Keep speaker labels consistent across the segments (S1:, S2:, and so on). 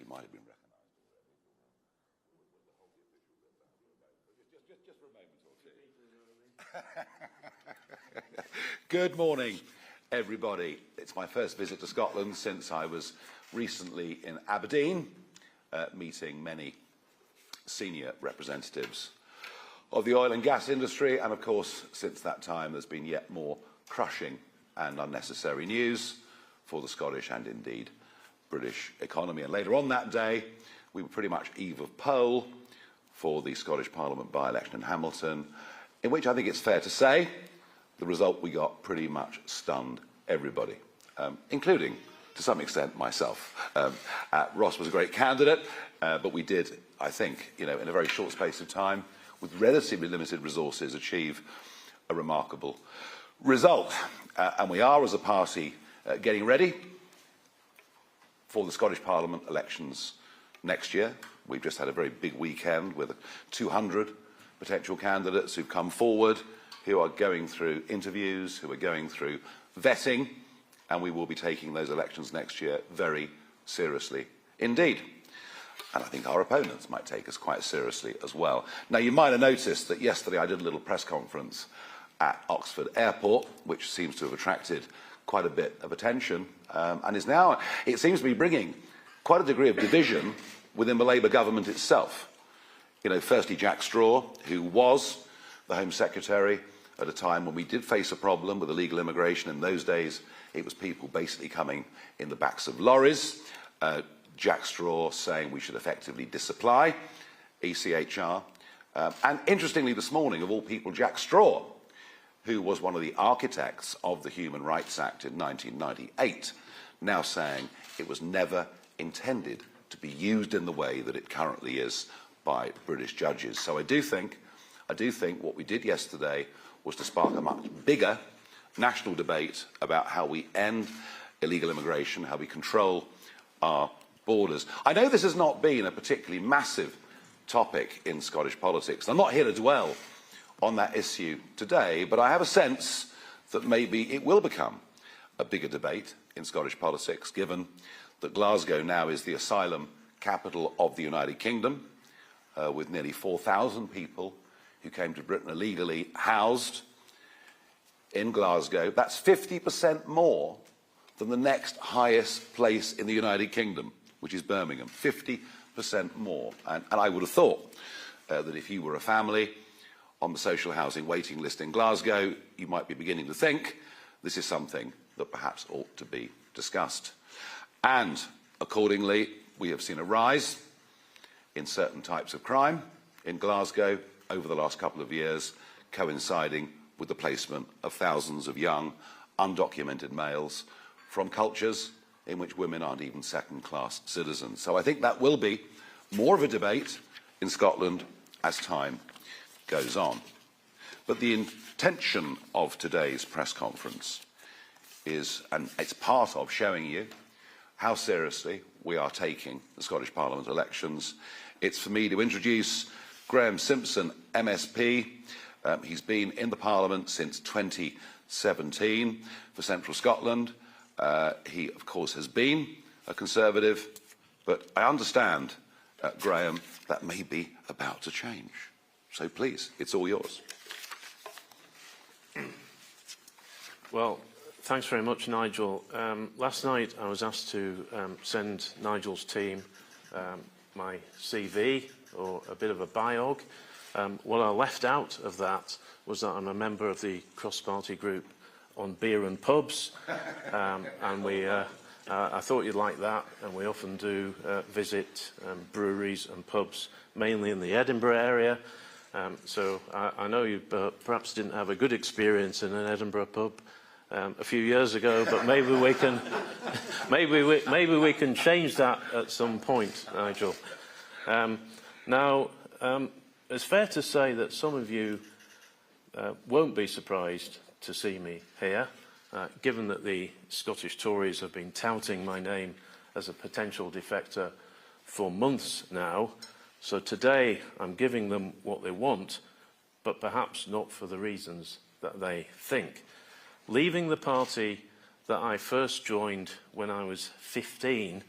S1: might have been recognised. Just for a moment or two. Good morning, everybody. It's my first visit to Scotland since I was recently in Aberdeen, meeting many senior representatives of the oil and gas industry, and of course, since that time, there's been yet more crushing and unnecessary news for the Scottish and indeed British economy. And later on that day, we were pretty much eve of poll for the Scottish Parliament by-election in Hamilton, in which I think it's fair to say the result we got pretty much stunned everybody, including, to some extent, myself. Ross was a great candidate, but we did, I think, in a very short space of time, with relatively limited resources, achieve a remarkable result. And we are, as a party, getting ready for the Scottish Parliament elections next year. We've just had a very big weekend with 200 potential candidates who've come forward, who are going through interviews, who are going through vetting, and we will be taking those elections next year very seriously indeed. And I think our opponents might take us quite seriously as well. Now, you might have noticed that yesterday I did a little press conference at Oxford Airport, which seems to have attracted quite a bit of attention, and is now, it seems to be bringing quite a degree of division within the Labour government itself. Firstly, Jack Straw, who was the Home Secretary at a time when we did face a problem with illegal immigration. In those days, it was people basically coming in the backs of lorries. Jack Straw saying we should effectively disapply ECHR. And interestingly, this morning, of all people, Jack Straw, who was one of the architects of the Human Rights Act in 1998, now saying it was never intended to be used in the way that it currently is by British judges. So I do think what we did yesterday was to spark a much bigger national debate about how we end illegal immigration, how we control our borders. I know this has not been a particularly massive topic in Scottish politics. I'm not here to dwell on that issue today, but I have a sense that maybe it will become a bigger debate in Scottish politics, given that Glasgow now is the asylum capital of the United Kingdom, with nearly 4,000 people who came to Britain illegally housed in Glasgow. That's 50% more than the next highest place in the United Kingdom, which is Birmingham. 50% more. And I would have thought that if you were a family on the social housing waiting list in Glasgow, you might be beginning to think this is something that perhaps ought to be discussed. And accordingly, we have seen a rise in certain types of crime in Glasgow over the last couple of years, coinciding with the placement of thousands of young, undocumented males from cultures in which women aren't even second-class citizens. So I think that will be more of a debate in Scotland as time goes on. But the intention of today's press conference is, and it's part of showing you how seriously we are taking the Scottish Parliament elections. It's for me to introduce Graeme Simpson, MSP. He's been in the Parliament since 2017 for Central Scotland. He, of course, has been a Conservative, but I understand, Graeme, that may be about to change. So please, it's all yours.
S2: Well, thanks very much, Nigel. Last night I was asked to send Nigel's team my CV, or a bit of a biog. What I left out of that was that I'm a member of the cross-party group on beer and pubs, and I thought you'd like that, and we often do visit breweries and pubs, mainly in the Edinburgh area. So I know you perhaps didn't have a good experience in an Edinburgh pub a few years ago, but maybe we can maybe we can change that at some point, Nigel. Now, it's fair to say that some of you won't be surprised to see me here, given that the Scottish Tories have been touting my name as a potential defector for months now. So today I'm giving them what they want, but perhaps not for the reasons that they think. Leaving the party that I first joined when I was 15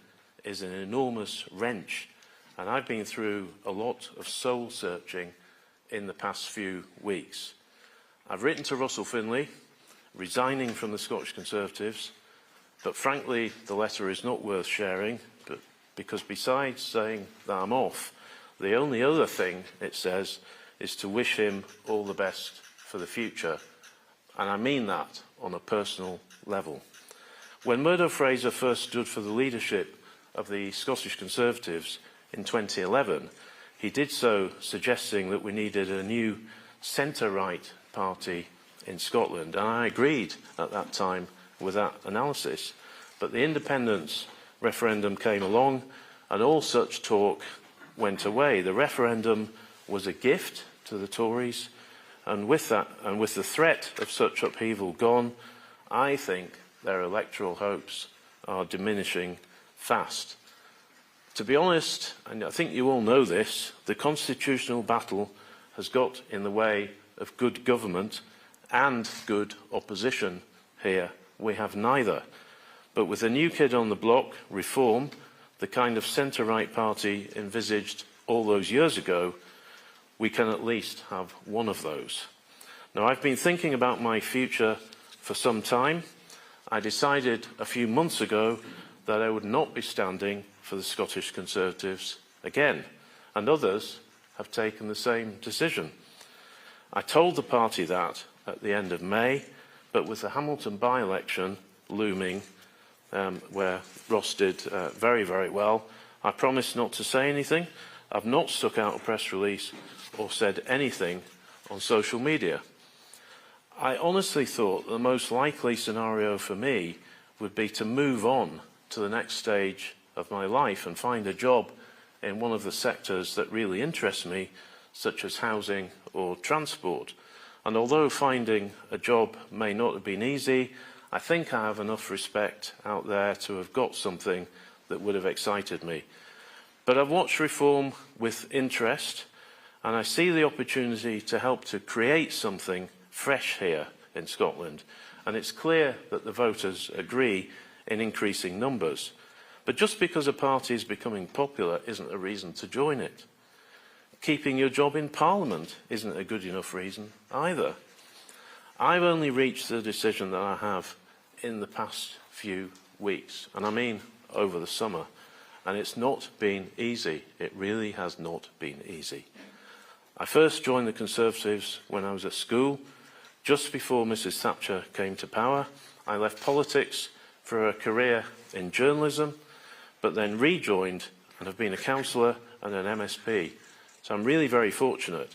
S2: is an enormous wrench, and I've been through a lot of soul searching in the past few weeks. I've written to Russell Finlay, resigning from the Scottish Conservatives, but frankly the letter is not worth sharing, because besides saying that I'm off, the only other thing it says is to wish him all the best for the future, and I mean that on a personal level. When Murdo Fraser first stood for the leadership of the Scottish Conservatives in 2011, he did so suggesting that we needed a new centre-right party in Scotland, and I agreed at that time with that analysis. But the independence referendum came along and all such talk went away. The referendum was a gift to the Tories, and with that, and with the threat of such upheaval gone, I think their electoral hopes are diminishing fast. To be honest, and I think you all know this, the constitutional battle has got in the way of good government and good opposition here. We have neither. But with a new kid on the block, Reform, the kind of centre-right party envisaged all those years ago, we can at least have one of those. Now, I've been thinking about my future for some time. I decided a few months ago that I would not be standing for the Scottish Conservatives again, and others have taken the same decision. I told the party that at the end of May, but with the Hamilton by-election looming, where Ross did very, very well, I promised not to say anything. I've not stuck out a press release or said anything on social media. I honestly thought the most likely scenario for me would be to move on to the next stage of my life and find a job in one of the sectors that really interest me, such as housing or transport. And although finding a job may not have been easy, I think I have enough respect out there to have got something that would have excited me. But I've watched Reform with interest, and I see the opportunity to help to create something fresh here in Scotland. And it's clear that the voters agree in increasing numbers. But just because a party is becoming popular isn't a reason to join it. Keeping your job in Parliament isn't a good enough reason either. I've only reached the decision that I have in the past few weeks, and I mean over the summer, and it's not been easy. It really has not been easy. I first joined the Conservatives when I was at school. Just before Mrs Thatcher came to power, I left politics for a career in journalism, but then rejoined and have been a councillor and an MSP. So I'm really very fortunate.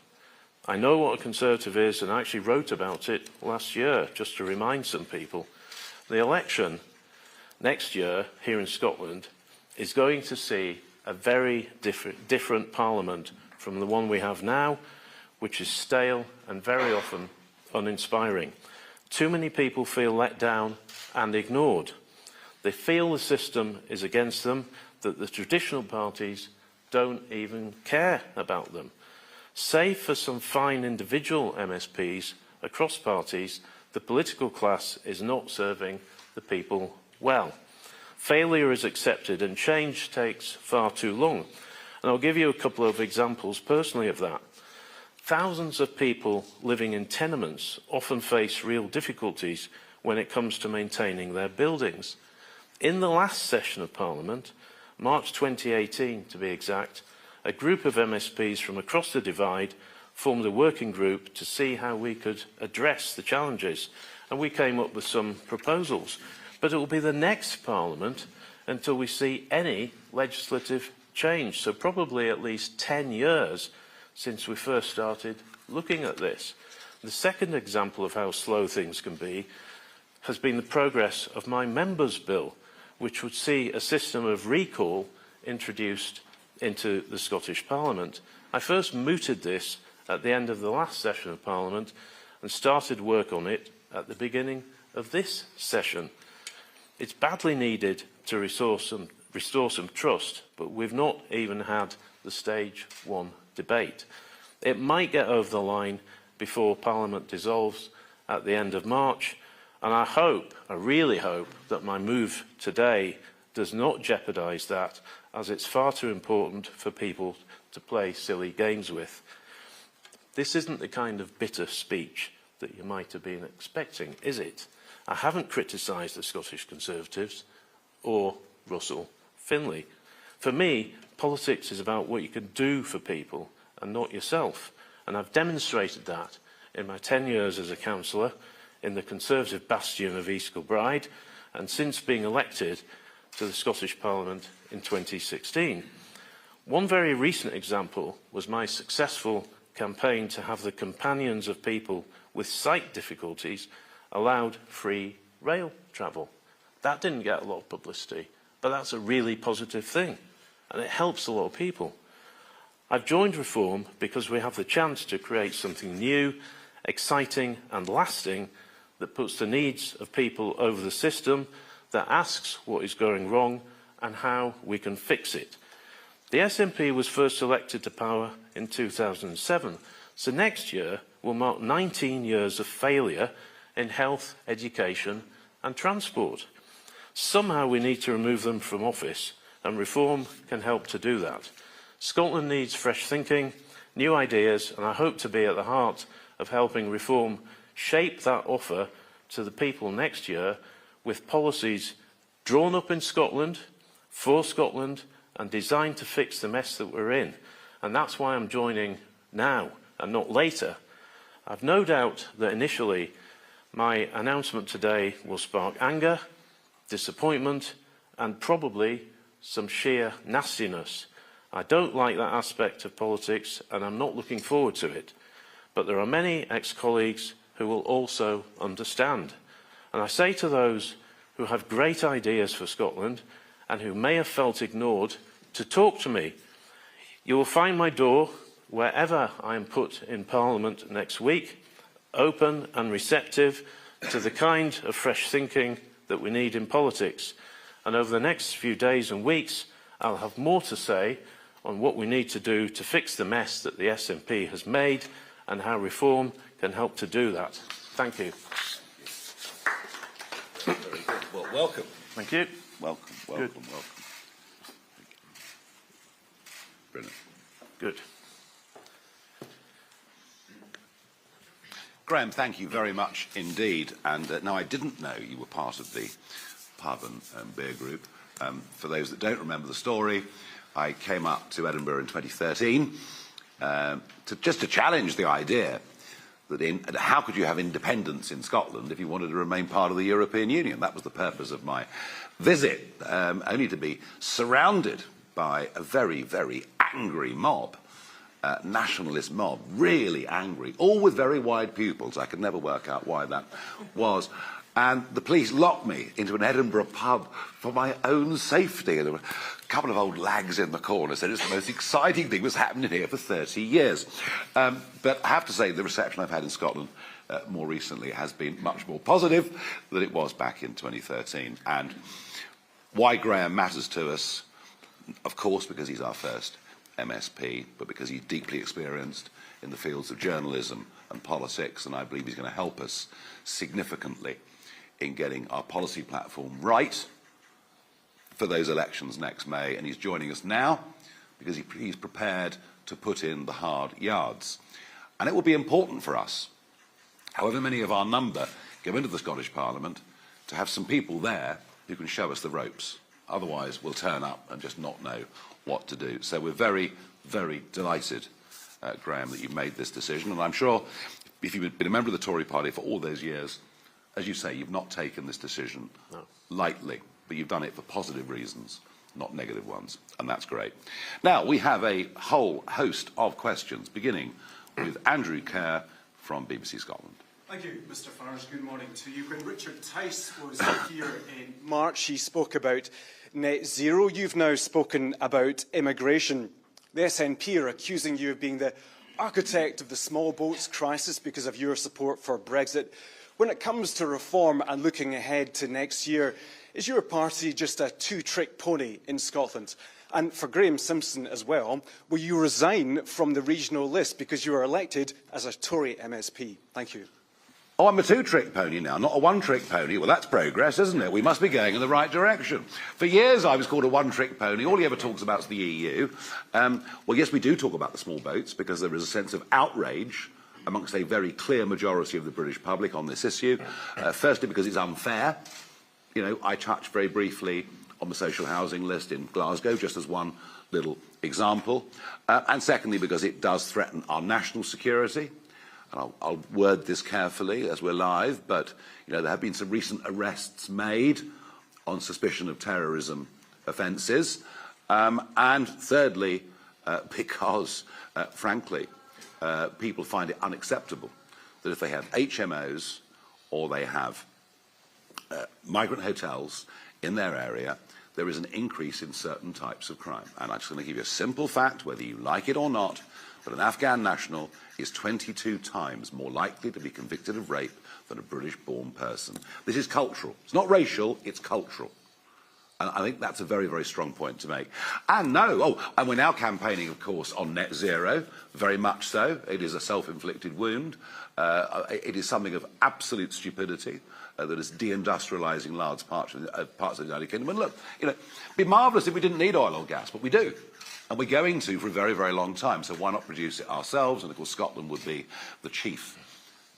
S2: I know what a Conservative is, and I actually wrote about it last year, just to remind some people. The election next year here in Scotland is going to see a very different Parliament from the one we have now, which is stale and very often uninspiring. Too many people feel let down and ignored. They feel the system is against them, that the traditional parties don't even care about them. Save for some fine individual MSPs across parties, the political class is not serving the people well. Failure is accepted and change takes far too long. And I'll give you a couple of examples personally of that. Thousands of people living in tenements often face real difficulties when it comes to maintaining their buildings. In the last session of Parliament, March 2018 to be exact, a group of MSPs from across the divide formed a working group to see how we could address the challenges, and we came up with some proposals. But it will be the next Parliament until we see any legislative change, so probably at least 10 years since we first started looking at this. The second example of how slow things can be has been the progress of my Members' Bill, which would see a system of recall introduced into the Scottish Parliament. I first mooted this at the end of the last session of Parliament and started work on it at the beginning of this session. It's badly needed to restore some trust, but we've not even had the stage one debate. It might get over the line before Parliament dissolves at the end of March, and I really hope that my move today does not jeopardise that, as it's far too important for people to play silly games with. This isn't the kind of bitter speech that you might have been expecting, is it? I haven't criticised the Scottish Conservatives or Russell Finlay. For me, politics is about what you can do for people and not yourself. And I've demonstrated that in my 10 years as a councillor in the Conservative bastion of East Kilbride, and since being elected to the Scottish Parliament in 2016. One very recent example was my successful campaign to have the companions of people with sight difficulties allowed free rail travel. That didn't get a lot of publicity, but that's a really positive thing, and it helps a lot of people. I've joined Reform because we have the chance to create something new, exciting and lasting that puts the needs of people over the system, that asks what is going wrong and how we can fix it. The SNP was first elected to power in 2007, so next year will mark 19 years of failure in health, education and transport. Somehow we need to remove them from office, and Reform can help to do that. Scotland needs fresh thinking, new ideas, and I hope to be at the heart of helping Reform shape that offer to the people next year with policies drawn up in Scotland, for Scotland, and designed to fix the mess that we're in. And that's why I'm joining now and not later. I've no doubt that initially my announcement today will spark anger, disappointment, and probably some sheer nastiness. I don't like that aspect of politics, and I'm not looking forward to it. But there are many ex-colleagues who will also understand. And I say to those who have great ideas for Scotland and who may have felt ignored to talk to me. You will find my door, wherever I am put in Parliament next week, open and receptive to the kind of fresh thinking that we need in politics. And over the next few days and weeks, I'll have more to say on what we need to do to fix the mess that the SNP has made and how Reform can help to do that. Thank you.
S1: Well, welcome.
S2: Thank you.
S1: Welcome, welcome, welcome. Brilliant.
S2: Good.
S1: Graeme, thank you very much indeed. And now I didn't know you were part of the pub and beer group. For those that don't remember the story, I came up to Edinburgh in 2013 just to challenge the idea that how could you have independence in Scotland if you wanted to remain part of the European Union? That was the purpose of my visit, only to be surrounded by a very, very angry mob, nationalist mob, really angry, all with very wide pupils. I could never work out why that was. And the police locked me into an Edinburgh pub for my own safety. And there were a couple of old lags in the corner said it's the most exciting thing that's happened here for 30 years. But I have to say the reception I've had in Scotland more recently has been much more positive than it was back in 2013. And why Graeme matters to us, of course, because he's our first MSP, but because he's deeply experienced in the fields of journalism and politics, and I believe he's going to help us significantly in getting our policy platform right for those elections next May. And he's joining us now because he's prepared to put in the hard yards. And it will be important for us, however many of our number go into the Scottish Parliament, to have some people there who can show us the ropes. Otherwise, we'll turn up and just not know what to do. So we're very, very delighted, Graeme, that you've made this decision. And I'm sure if you've been a member of the Tory party for all those years, as you say, you've not taken this decision lightly, but you've done it for positive reasons, not negative ones, and that's great. Now, we have a whole host of questions, beginning with Andrew Kerr from BBC Scotland.
S3: Thank you, Mr Farage. Good morning to you. When Richard Tice was here in March, he spoke about net zero. You've now spoken about immigration. The SNP are accusing you of being the architect of the small boats crisis because of your support for Brexit. When it comes to reform and looking ahead to next year, is your party just a two-trick pony in Scotland? And for Graeme Simpson as well, will you resign from the regional list because you were elected as a Tory MSP? Thank you.
S1: Oh, I'm a two-trick pony now, not a one-trick pony. Well, that's progress, isn't it? We must be going in the right direction. For years, I was called a one-trick pony. All he ever talks about is the EU. Well, yes, we do talk about the small boats because there is a sense of outrage amongst a very clear majority of the British public on this issue. Firstly, because it's unfair. You know, I touched very briefly on the social housing list in Glasgow, just as one little example. And secondly, because it does threaten our national security. And I'll word this carefully as we're live, but you know, there have been some recent arrests made on suspicion of terrorism offences. And thirdly, because, frankly, people find it unacceptable that if they have HMOs or they have migrant hotels in their area, there is an increase in certain types of crime. And I'm just going to give you a simple fact, whether you like it or not, but an Afghan national is 22 times more likely to be convicted of rape than a British-born person. This is cultural. It's not racial, it's cultural. And I think that's a very, very strong point to make. And and we're now campaigning, of course, on net zero, very much so. It is a self-inflicted wound. It is something of absolute stupidity that is deindustrialising large parts of the United Kingdom. And look, you know, it'd be marvellous if we didn't need oil or gas, but we do. And we're going to for a very, very long time, so why not produce it ourselves? And of course Scotland would be the chief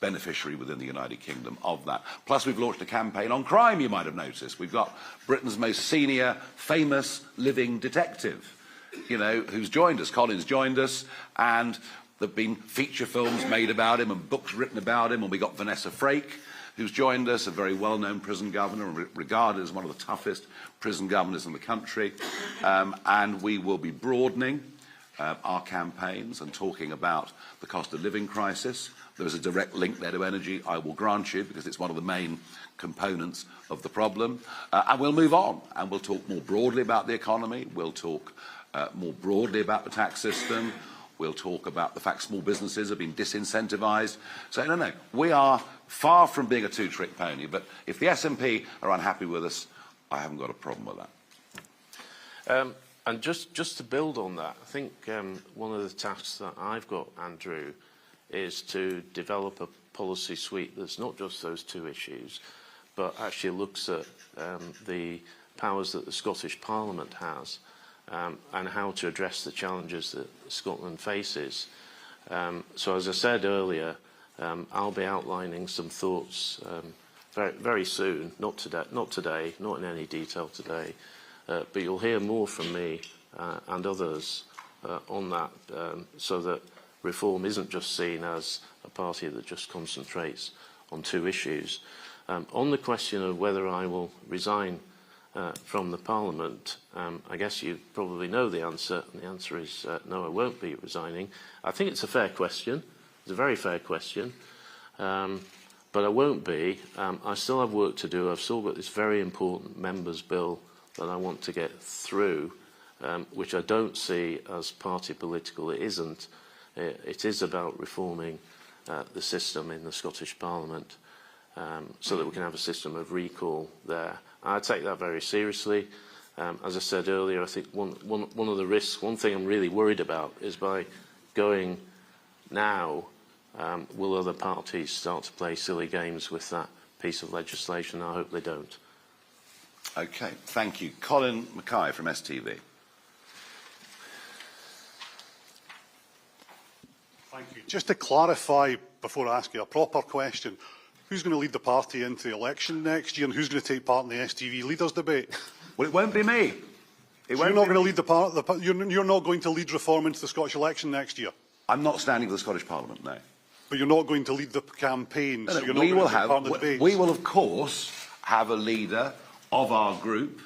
S1: beneficiary within the United Kingdom of that. Plus we've launched a campaign on crime, you might have noticed. We've got Britain's most senior, famous living detective, you know, who's joined us. Colin's joined us, and there have been feature films made about him and books written about him, and we got Vanessa Frake, who's joined us, a very well-known prison governor, regarded as one of the toughest prison governors in the country. And we will be broadening our campaigns and talking about the cost of living crisis. There is a direct link there to energy, I will grant you, because it's one of the main components of the problem. And we'll move on, and we'll talk more broadly about the economy. We'll talk more broadly about the tax system. We'll talk about the fact small businesses have been disincentivised. So, no, we are far from being a two-trick pony. But if the SNP are unhappy with us, I haven't got a problem with that.
S2: And just to build on that, I think one of the tasks that I've got, Andrew, is to develop a policy suite that's not just those two issues, but actually looks at the powers that the Scottish Parliament has and how to address the challenges that Scotland faces. So as I said earlier, I'll be outlining some thoughts very, very soon, not today, not in any detail today, but you'll hear more from me and others on that, so that Reform isn't just seen as a party that just concentrates on two issues. On the question of whether I will resign from the Parliament, I guess you probably know the answer, and the answer is no, I won't be resigning. I think it's a fair question. It's a very fair question. But I won't be. I still have work to do. I've still got this very important members' bill that I want to get through, which I don't see as party political. It isn't. It is about reforming the system in the Scottish Parliament so that we can have a system of recall there. I take that very seriously. As I said earlier, I think one of the risks, one thing I'm really worried about is by going now, will other parties start to play silly games with that piece of legislation? I hope they don't.
S1: Okay, thank you. Colin Mackay from STV.
S4: Thank you. Just to clarify, before I ask you a proper question, who's going to lead the party into the election next year, and who's going to take part in the STV leaders debate?
S1: Well, it won't be me.
S4: You're not going to lead you're not going to lead reform into the Scottish election next year.
S1: I'm not standing for the Scottish Parliament, no.
S4: But you're not going to lead the campaign. So you're not
S1: we
S4: going
S1: will
S4: to take part in the debates.
S1: We will, of course, have a leader of our group,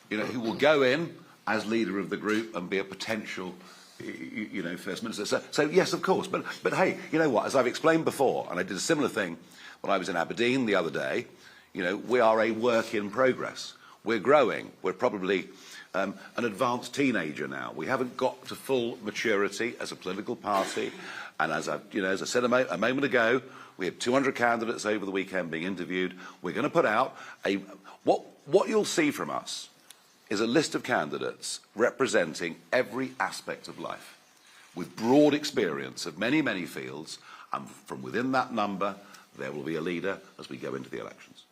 S1: you know, who will go in as leader of the group and be a potential, you know, First Minister. So yes, of course. But hey, you know what? As I've explained before, and I did a similar thing when I was in Aberdeen the other day, you know, we are a work in progress. We're growing. We're probably an advanced teenager now. We haven't got to full maturity as a political party. And as I said a moment ago, we had 200 candidates over the weekend being interviewed. We're going to put out what you'll see from us is a list of candidates representing every aspect of life, with broad experience of many, many fields, and from within that number, there will be a leader as we go into the elections.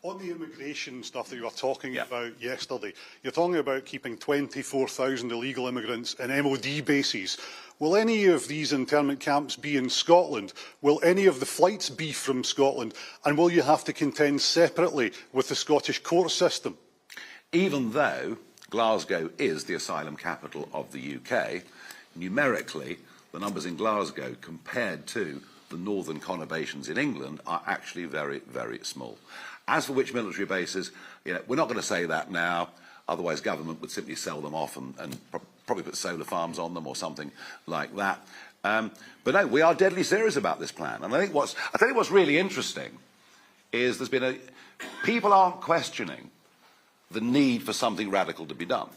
S4: On the immigration stuff that you were talking
S1: Yeah.
S4: about yesterday, you're talking about keeping 24,000 illegal immigrants in MOD bases. Will any of these internment camps be in Scotland? Will any of the flights be from Scotland? And will you have to contend separately with the Scottish court system?
S1: Even though Glasgow is the asylum capital of the UK, numerically, the numbers in Glasgow compared to the northern conurbations in England are actually very, very small. As for which military bases, we're not going to say that now, otherwise government would simply sell them off and probably put solar farms on them or something like that. But no, we are deadly serious about this plan. And I think what's really interesting is people aren't questioning the need for something radical to be done.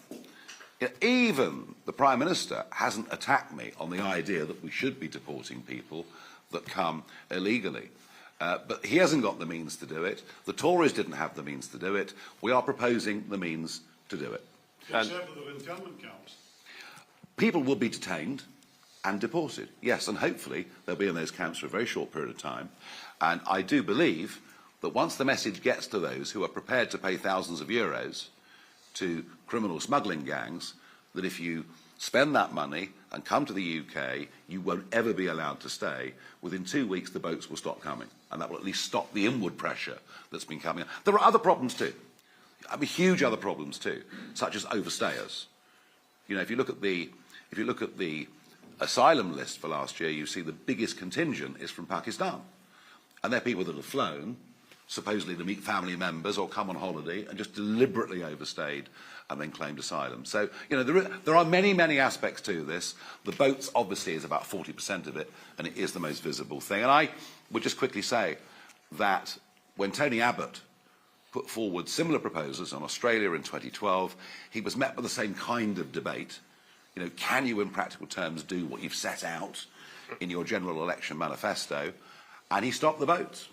S1: Even the Prime Minister hasn't attacked me on the idea that we should be deporting people that come illegally. But he hasn't got the means to do it. The Tories didn't have the means to do it. We are proposing the means to do it.
S4: Except for the internment camps.
S1: People will be detained and deported, yes, and hopefully they'll be in those camps for a very short period of time. And I do believe that once the message gets to those who are prepared to pay thousands of euros to criminal smuggling gangs, that if you spend that money and come to the UK, you won't ever be allowed to stay. Within 2 weeks, the boats will stop coming, and that will at least stop the inward pressure that's been coming. There are other problems too. I mean, huge other problems too, such as overstayers. If you look at the asylum list for last year, you see the biggest contingent is from Pakistan, and they're people that have flown, supposedly to meet family members or come on holiday, and just deliberately overstayed and then claimed asylum. So, there are many, many aspects to this. The boats, obviously, is about 40% of it, and it is the most visible thing. And I would just quickly say that when Tony Abbott put forward similar proposals on Australia in 2012, he was met with the same kind of debate. Can you, in practical terms, do what you've set out in your general election manifesto? And he stopped the boats.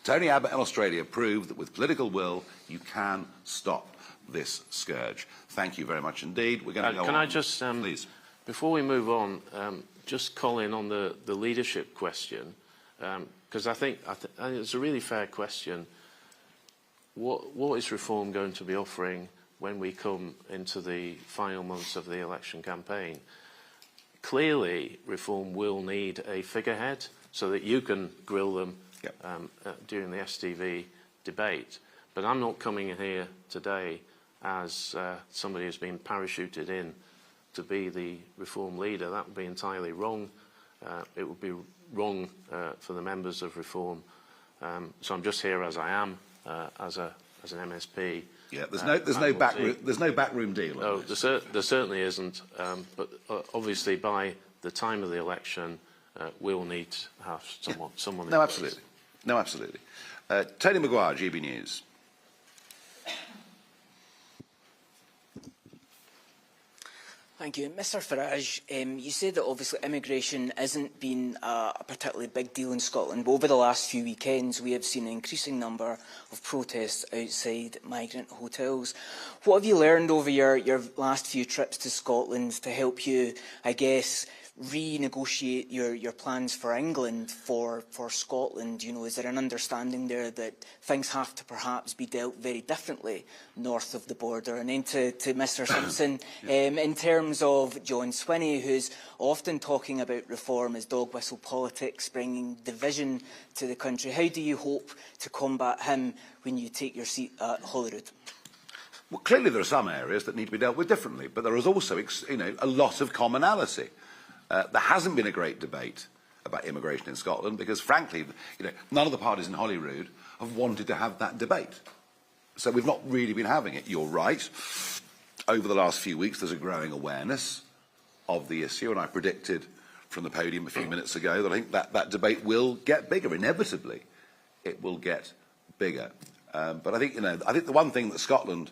S1: Tony Abbott in Australia proved that with political will, you can stop this scourge. Thank you very much indeed. We're going to go on.
S2: Can I just,
S1: please,
S2: before we move on, just call in on the leadership question, because I think it's a really fair question. What is Reform going to be offering when we come into the final months of the election campaign? Clearly, Reform will need a figurehead so that you can grill them during the STV debate. But I'm not coming here today as somebody who's been parachuted in to be the Reform leader. That would be entirely wrong. It would be wrong for the members of Reform. So I'm just here as I am, as an MSP.
S1: Yeah, there's no backroom deal.
S2: No, there certainly isn't. But obviously, by the time of the election, we'll need to have someone.
S1: No, absolutely. No, absolutely. Tony Maguire, GB News.
S5: Thank you. Mr Farage, you said that obviously immigration hasn't been a particularly big deal in Scotland, but over the last few weekends we have seen an increasing number of protests outside migrant hotels. What have you learned over your last few trips to Scotland to help you, I guess, renegotiate your plans for England for Scotland? Is there an understanding there that things have to perhaps be dealt very differently north of the border? And then to Mr Simpson, in terms of John Swinney, who's often talking about reform as dog whistle politics, bringing division to the country, how do you hope to combat him when you take your seat at Holyrood?
S1: Well, clearly there are some areas that need to be dealt with differently, but there is also, a lot of commonality. There hasn't been a great debate about immigration in Scotland because, frankly, none of the parties in Holyrood have wanted to have that debate. So we've not really been having it. You're right. Over the last few weeks, there's a growing awareness of the issue, and I predicted from the podium a few minutes ago that I think that debate will get bigger. Inevitably, it will get bigger. But I think, I think the one thing that Scotland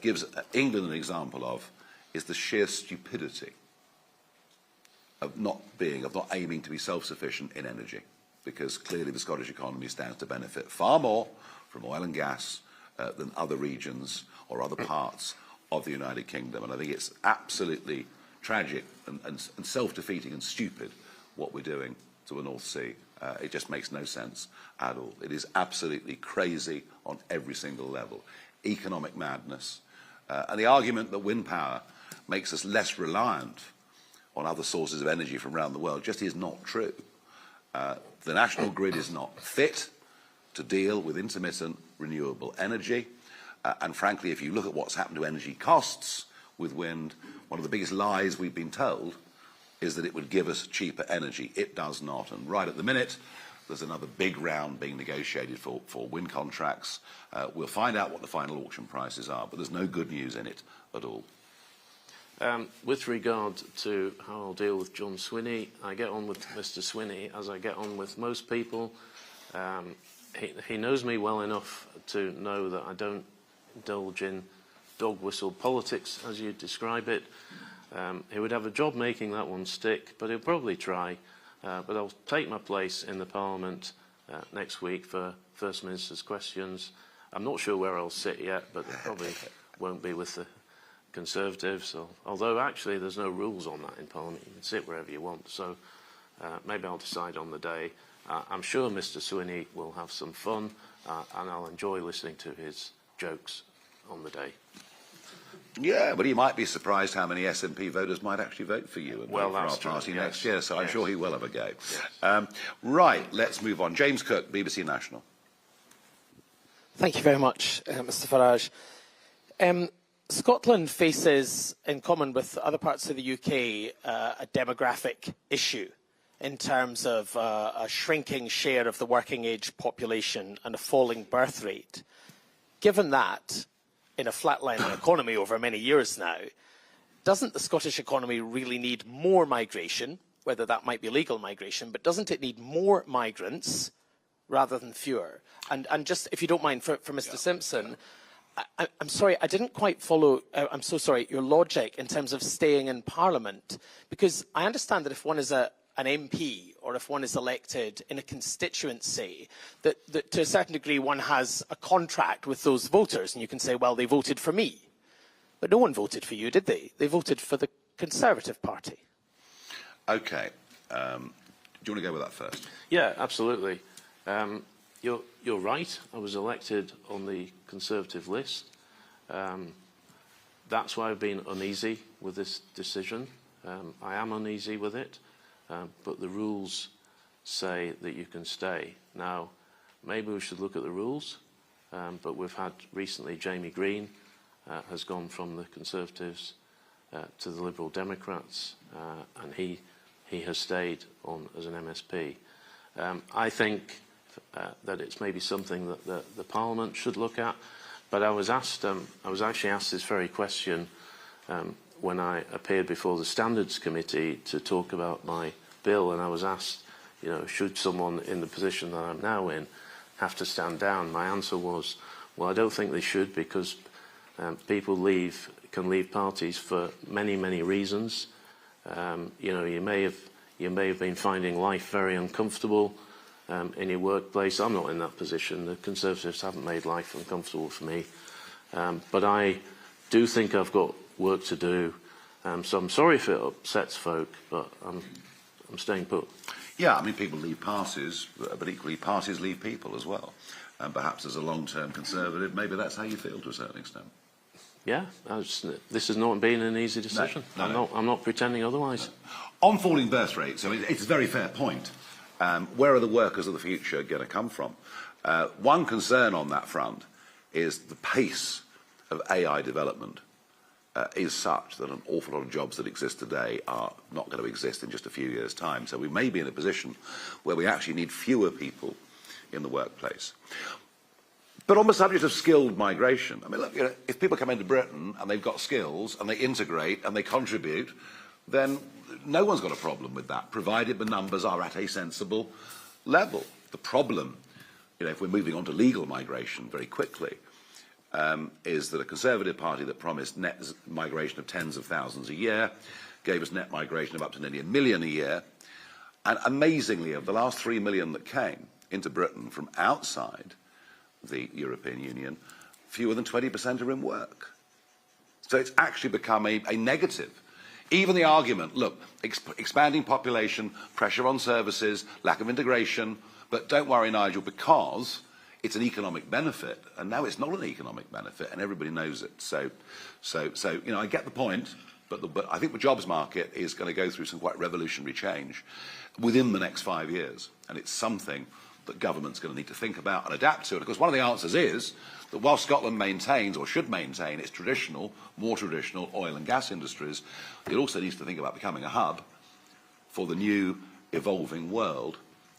S1: gives England an example of is the sheer stupidity of not aiming to be self-sufficient in energy, because clearly the Scottish economy stands to benefit far more from oil and gas than other regions or other parts of the United Kingdom. And I think it's absolutely tragic and self-defeating and stupid what we're doing to the North Sea. It just makes no sense at all. It is absolutely crazy on every single level. Economic madness. And the argument that wind power makes us less reliant on other sources of energy from around the world just is not true. The national grid is not fit to deal with intermittent renewable energy. And frankly, if you look at what's happened to energy costs with wind, one of the biggest lies we've been told is that it would give us cheaper energy. It does not. And right at the minute, there's another big round being negotiated for wind contracts. We'll find out what the final auction prices are, but there's no good news in it at all.
S2: With regard to how I'll deal with John Swinney, I get on with Mr. Swinney as I get on with most people. He knows me well enough to know that I don't indulge in dog whistle politics, as you describe it. He would have a job making that one stick, but he'll probably try. But I'll take my place in the Parliament next week for First Minister's questions. I'm not sure where I'll sit yet, but it probably won't be with the Conservatives. Although actually there's no rules on that in Parliament. You can sit wherever you want. So maybe I'll decide on the day. I'm sure Mr. Swinney will have some fun, and I'll enjoy listening to his jokes on the day.
S1: Yeah, but he might be surprised how many SNP voters might actually vote for you and vote for our party next year, so I'm sure he will have a go. Yes. Right, let's move on. James Cook, BBC National.
S6: Thank you very much, Mr. Farage. Scotland faces, in common with other parts of the UK, a demographic issue in terms of a shrinking share of the working age population and a falling birth rate. Given that, in a flatlining economy over many years now, doesn't the Scottish economy really need more migration, whether that might be legal migration, but doesn't it need more migrants rather than fewer? And just, if you don't mind, for Mr. Simpson, I'm sorry, I didn't quite follow, I'm so sorry, your logic in terms of staying in Parliament, because I understand that if one is an MP or if one is elected in a constituency, that to a certain degree one has a contract with those voters, and you can say, well, they voted for me. But no one voted for you, did they? They voted for the Conservative Party.
S1: OK. Do you want to go with that first?
S2: Yeah, absolutely. You're right. I was elected on the Conservative list. That's why I've been uneasy with this decision. I am uneasy with it. But the rules say that you can stay. Now, maybe we should look at the rules, but we've had recently Jamie Green has gone from the Conservatives to the Liberal Democrats, and he has stayed on as an MSP. I think that it's maybe something that the Parliament should look at, but I was actually asked this very question when I appeared before the Standards Committee to talk about my bill, and I was asked, should someone in the position that I'm now in have to stand down? My answer was, well, I don't think they should, because people can leave parties for many, many reasons. You may have been finding life very uncomfortable in your workplace. I'm not in that position. The Conservatives haven't made life uncomfortable for me. But I do think I've got work to do. So I'm sorry if it upsets folk, but I'm staying put.
S1: Yeah, I mean, people leave parties, but equally parties leave people as well. And perhaps as a long-term Conservative, maybe that's how you feel to a certain extent.
S2: Yeah, this has not been an easy decision. No. I'm not pretending otherwise.
S1: No. On falling birth rates, I mean, it's a very fair point. Where are the workers of the future going to come from? One concern on that front is the pace of AI development is such that an awful lot of jobs that exist today are not going to exist in just a few years' time. So we may be in a position where we actually need fewer people in the workplace. But on the subject of skilled migration, I mean, look, if people come into Britain and they've got skills and they integrate and they contribute, then no one's got a problem with that, provided the numbers are at a sensible level. The problem, if we're moving on to legal migration very quickly, is that a Conservative Party that promised net migration of tens of thousands a year gave us net migration of up to nearly 1 million a year. And amazingly, of the last 3 million that came into Britain from outside the European Union, fewer than 20% are in work. So it's actually become a negative Even the argument, look, expanding population, pressure on services, lack of integration, but don't worry, Nigel, because it's an economic benefit, and now it's not an economic benefit, and everybody knows it. So you know, I get the point, but I think the jobs market is going to go through some quite revolutionary change within the next 5 years, and it's something that government's going to need to think about and adapt to. And of course, one of the answers is that while Scotland maintains, or should maintain, its more traditional oil and gas industries, it also needs to think about becoming a hub for the new evolving world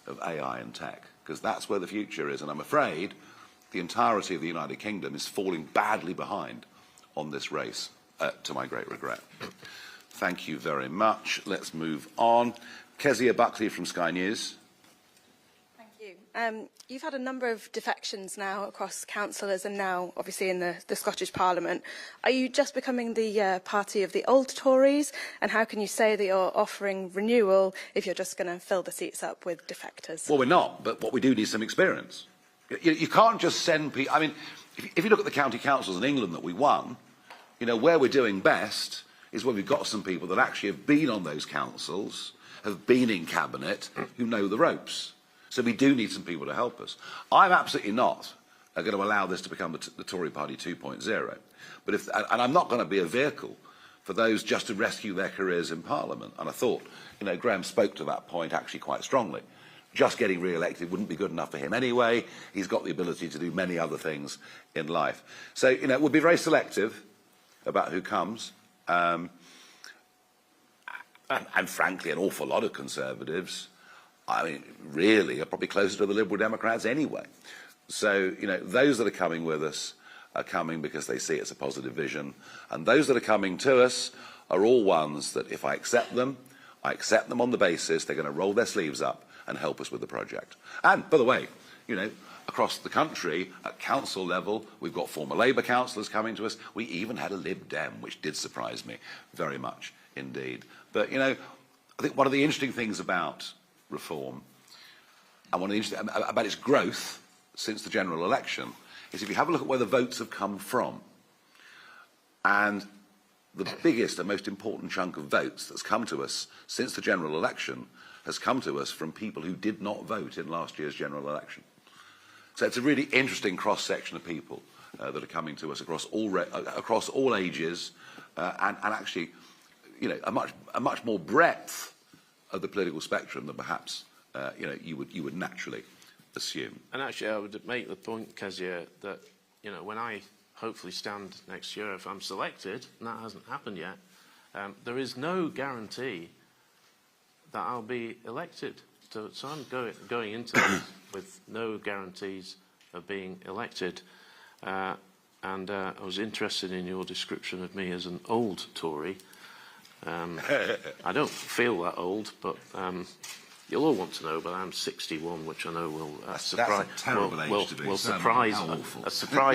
S1: of AI and tech, because that's where the future is. And I'm afraid the entirety of the United Kingdom is falling badly behind on this race, to my great regret. Thank you very much. Let's move on. Kezia Buckley from Sky News.
S7: Thank you. You've had a number of defections now across councillors and now obviously in the Scottish Parliament. Are you just becoming the party of the old Tories? And how can you say that you're offering renewal if you're just going to fill the seats up with defectors?
S1: Well, we're not, but what we do need some experience. You can't just send people. I mean, if you look at the county councils in England that we won, you know, where we're doing best is when we've got some people that actually have been on those councils, have been in cabinet, who know the ropes. So we do need some people to help us. I'm absolutely not going to allow this to become the Tory Party 2.0. But and I'm not going to be a vehicle for those just to rescue their careers in Parliament. And I thought, you know, Graeme spoke to that point actually quite strongly. Just getting re-elected wouldn't be good enough for him anyway. He's got the ability to do many other things in life. So, you know, we'll be very selective about who comes. And frankly, an awful lot of Conservatives, I mean, really, are probably closer to the Liberal Democrats anyway. So, you know, those that are coming with us are coming because they see it's a positive vision. And those that are coming to us are all ones that if I accept them on the basis they're going to roll their sleeves up and help us with the project. And, by the way, you know, across the country, at council level, we've got former Labour councillors coming to us. We even had a Lib Dem, which did surprise me very much indeed. But, you know, I think one of the interesting things about reform, and one of the interesting about its growth since the general election, is if you have a look at where the votes have come from, and the biggest and most important chunk of votes that's come to us since the general election has come to us from people who did not vote in last year's general election. So it's a really interesting cross-section of people that are coming to us across all ages, and actually, you know, a much more breadth of the political spectrum than perhaps you know, you would naturally assume.
S2: And actually, I would make the point, Kezia, that, you know, when I hopefully stand next year, if I'm selected, and that hasn't happened yet, there is no guarantee that I'll be elected. So I'm going into this with no guarantees of being elected. And I was interested in your description of me as an old Tory. I don't feel that old, but you'll all want to know, but I'm 61, which I know will surprise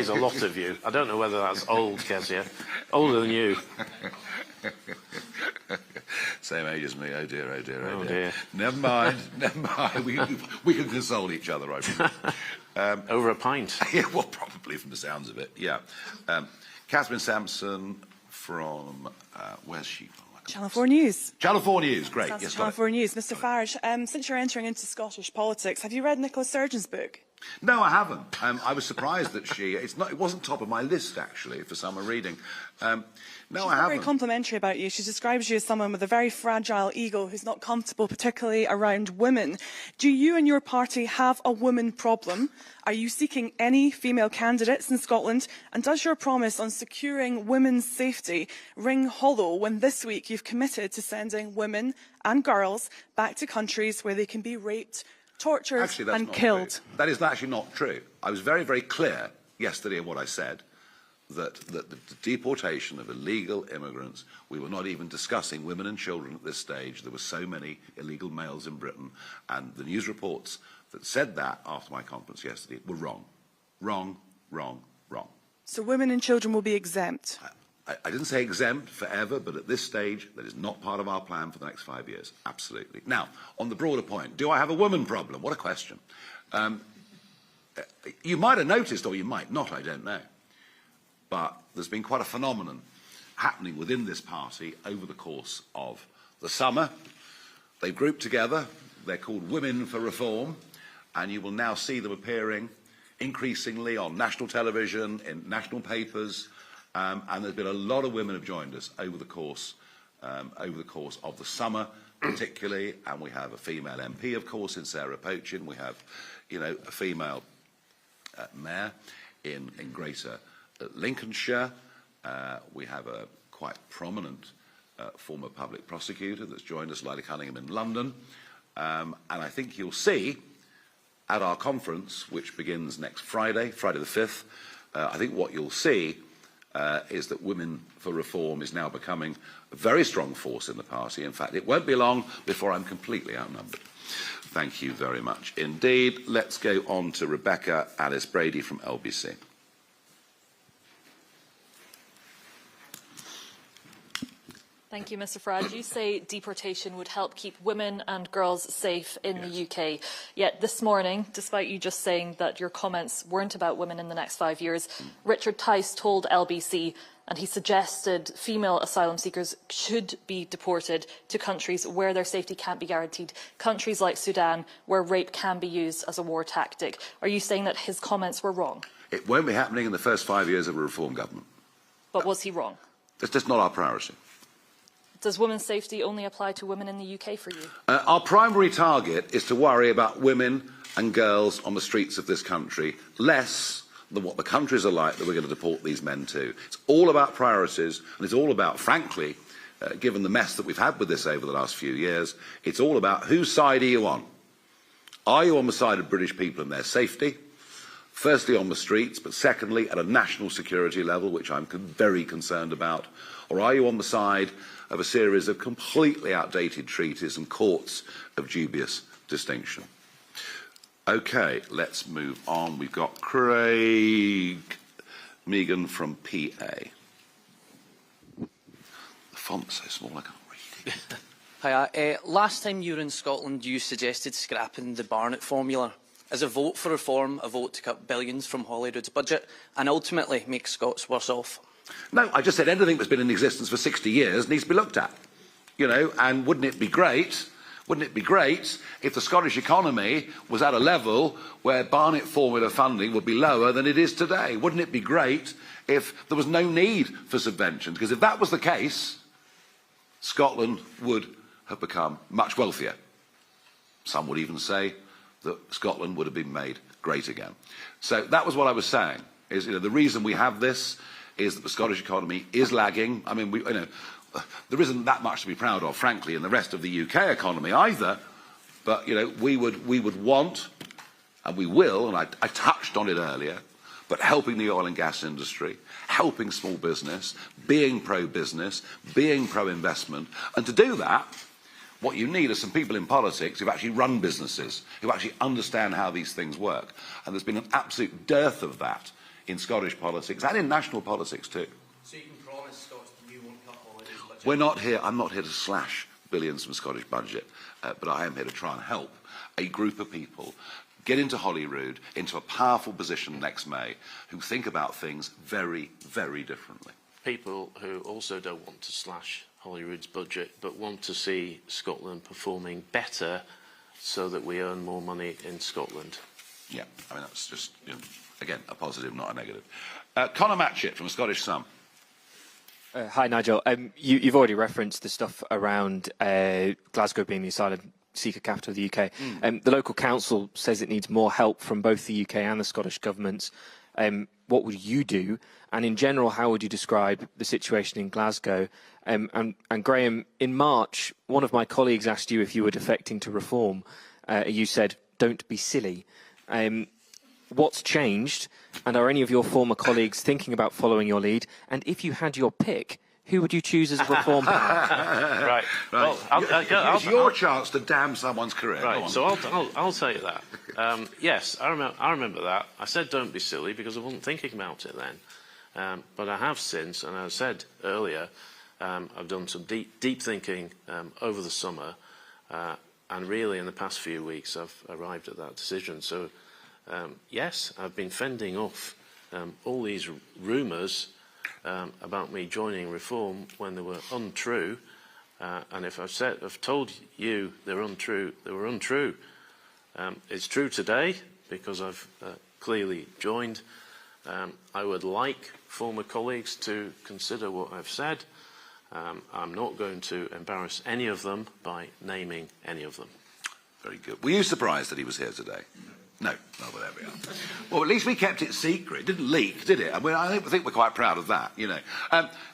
S2: a lot of you. I don't know whether that's old, Kezia. Older than you.
S1: Same age as me. Oh dear, oh dear,
S2: oh dear.
S1: Never mind, never mind. We can console each other, I think.
S2: Over a pint.
S1: Yeah, well, probably from the sounds of it. Yeah. Graeme Simpson from where's she?
S8: Channel 4 News.
S1: Channel 4 News, great. Yes,
S8: Channel 4 News. Mr Farage, since you're entering into Scottish politics, have you read Nicola Sturgeon's book?
S1: No, I haven't. I was surprised that it wasn't top of my list, actually, for summer reading. No, I haven't.
S8: She's very complimentary about you. She describes you as someone with a very fragile ego who's not comfortable, particularly around women. Do you and your party have a woman problem? Are you seeking any female candidates in Scotland? And does your promise on securing women's safety ring hollow when this week you've committed to sending women and girls back to countries where they can be raped, tortured and killed?
S1: True. That is actually not true. I was very, very clear yesterday in what I said, that the deportation of illegal immigrants, we were not even discussing women and children at this stage. There were so many illegal males in Britain, and the news reports that said that after my conference yesterday were wrong. Wrong, wrong, wrong.
S8: So women and children will be exempt?
S1: I didn't say exempt forever, but at this stage, that is not part of our plan for the next 5 years. Absolutely. Now, on the broader point, do I have a woman problem? What a question. You might have noticed, or you might not, I don't know. But there's been quite a phenomenon happening within this party over the course of the summer. They've grouped together. They're called Women for Reform, and you will now see them appearing increasingly on national television, in national papers, and there's been a lot of women have joined us over the course of the summer, particularly, and we have a female MP, of course, in Sarah Pochin. We have, a female mayor in Greater Lincolnshire. We have a quite prominent former public prosecutor that's joined us, Lila Cunningham, in London. And I think you'll see at our conference, which begins next Friday, Friday the 5th, I think what you'll see is that Women for Reform is now becoming a very strong force in the party. In fact, it won't be long before I'm completely outnumbered. Thank you very much indeed. Let's go on to Rebecca Alice Brady from LBC.
S9: Thank you, Mr Farage. You say deportation would help keep women and girls safe in the UK. Yet this morning, despite you just saying that your comments weren't about women in the next 5 years, Richard Tice told LBC, and he suggested female asylum seekers should be deported to countries where their safety can't be guaranteed, countries like Sudan, where rape can be used as a war tactic. Are you saying that his comments were wrong?
S1: It won't be happening in the first 5 years of a reform government.
S9: But was he wrong?
S1: It's just not our priority.
S9: Does women's safety only apply to women in the UK for you?
S1: Our primary target is to worry about women and girls on the streets of this country, less than what the countries are like that we're going to deport these men to. It's all about priorities, and it's all about, frankly, given the mess that we've had with this over the last few years, it's all about whose side are you on? Are you on the side of British people and their safety? Firstly, on the streets, but secondly, at a national security level, which I'm very concerned about? Or are you on the side of a series of completely outdated treaties and courts of dubious distinction? OK, let's move on. We've got Craig Megan from PA. The font's so small I can't read it.
S10: Hiya. Last time you were in Scotland, you suggested scrapping the Barnett formula. As a vote for reform, a vote to cut billions from Holyrood's budget and ultimately make Scots worse off?
S1: No, I just said anything that's been in existence for 60 years needs to be looked at. And wouldn't it be great if the Scottish economy was at a level where Barnett formula funding would be lower than it is today? Wouldn't it be great if there was no need for subventions? Because if that was the case, Scotland would have become much wealthier. Some would even say that Scotland would have been made great again. So that was what I was saying, is the reason we have this is that the Scottish economy is lagging. I mean, there isn't that much to be proud of, frankly, in the rest of the UK economy either. But, we would want, and we will, and I touched on it earlier, but helping the oil and gas industry, helping small business, being pro-business, being pro-investment. And to do that, what you need are some people in politics who've actually run businesses, who actually understand how these things work. And there's been an absolute dearth of that in Scottish politics and in national politics too.
S10: So you can promise Scots you won't cut Holyrood's budget?
S1: We're not here. I'm not here to slash billions from the Scottish budget, but I am here to try and help a group of people get into Holyrood, into a powerful position next May, who think about things very, very differently.
S2: People who also don't want to slash Holyrood's budget, but want to see Scotland performing better so that we earn more money in Scotland.
S1: Yeah, I mean, that's just, again, a positive, not a negative. Conor Matchett from Scottish Sun.
S11: Hi, Nigel. You've already referenced the stuff around Glasgow being the asylum seeker capital of the UK. The local council says it needs more help from both the UK and the Scottish governments. What would you do? And in general, how would you describe the situation in Glasgow? And Graeme, in March, one of my colleagues asked you if you were defecting to reform. You said, don't be silly. What's changed? And are any of your former colleagues thinking about following your lead? And if you had your pick, who would you choose as reform power?
S2: Right. Well,
S1: it's your chance to damn someone's career.
S2: Right. So I'll tell you that. Yes, I remember that. I said don't be silly because I wasn't thinking about it then. But I have since, and I said earlier, I've done some deep thinking over the summer, and really in the past few weeks I've arrived at that decision. So yes, I've been fending off all these rumours about me joining Reform when they were untrue. And if I've told you they're untrue, they were untrue. It's true today because I've clearly joined. I would like former colleagues to consider what I've said. I'm not going to embarrass any of them by naming any of them.
S1: Very good. Were you surprised that he was here today? No. Oh, well, there we are. Well, at least we kept it secret. It didn't leak, did it? I mean, I think we're quite proud of that, you know.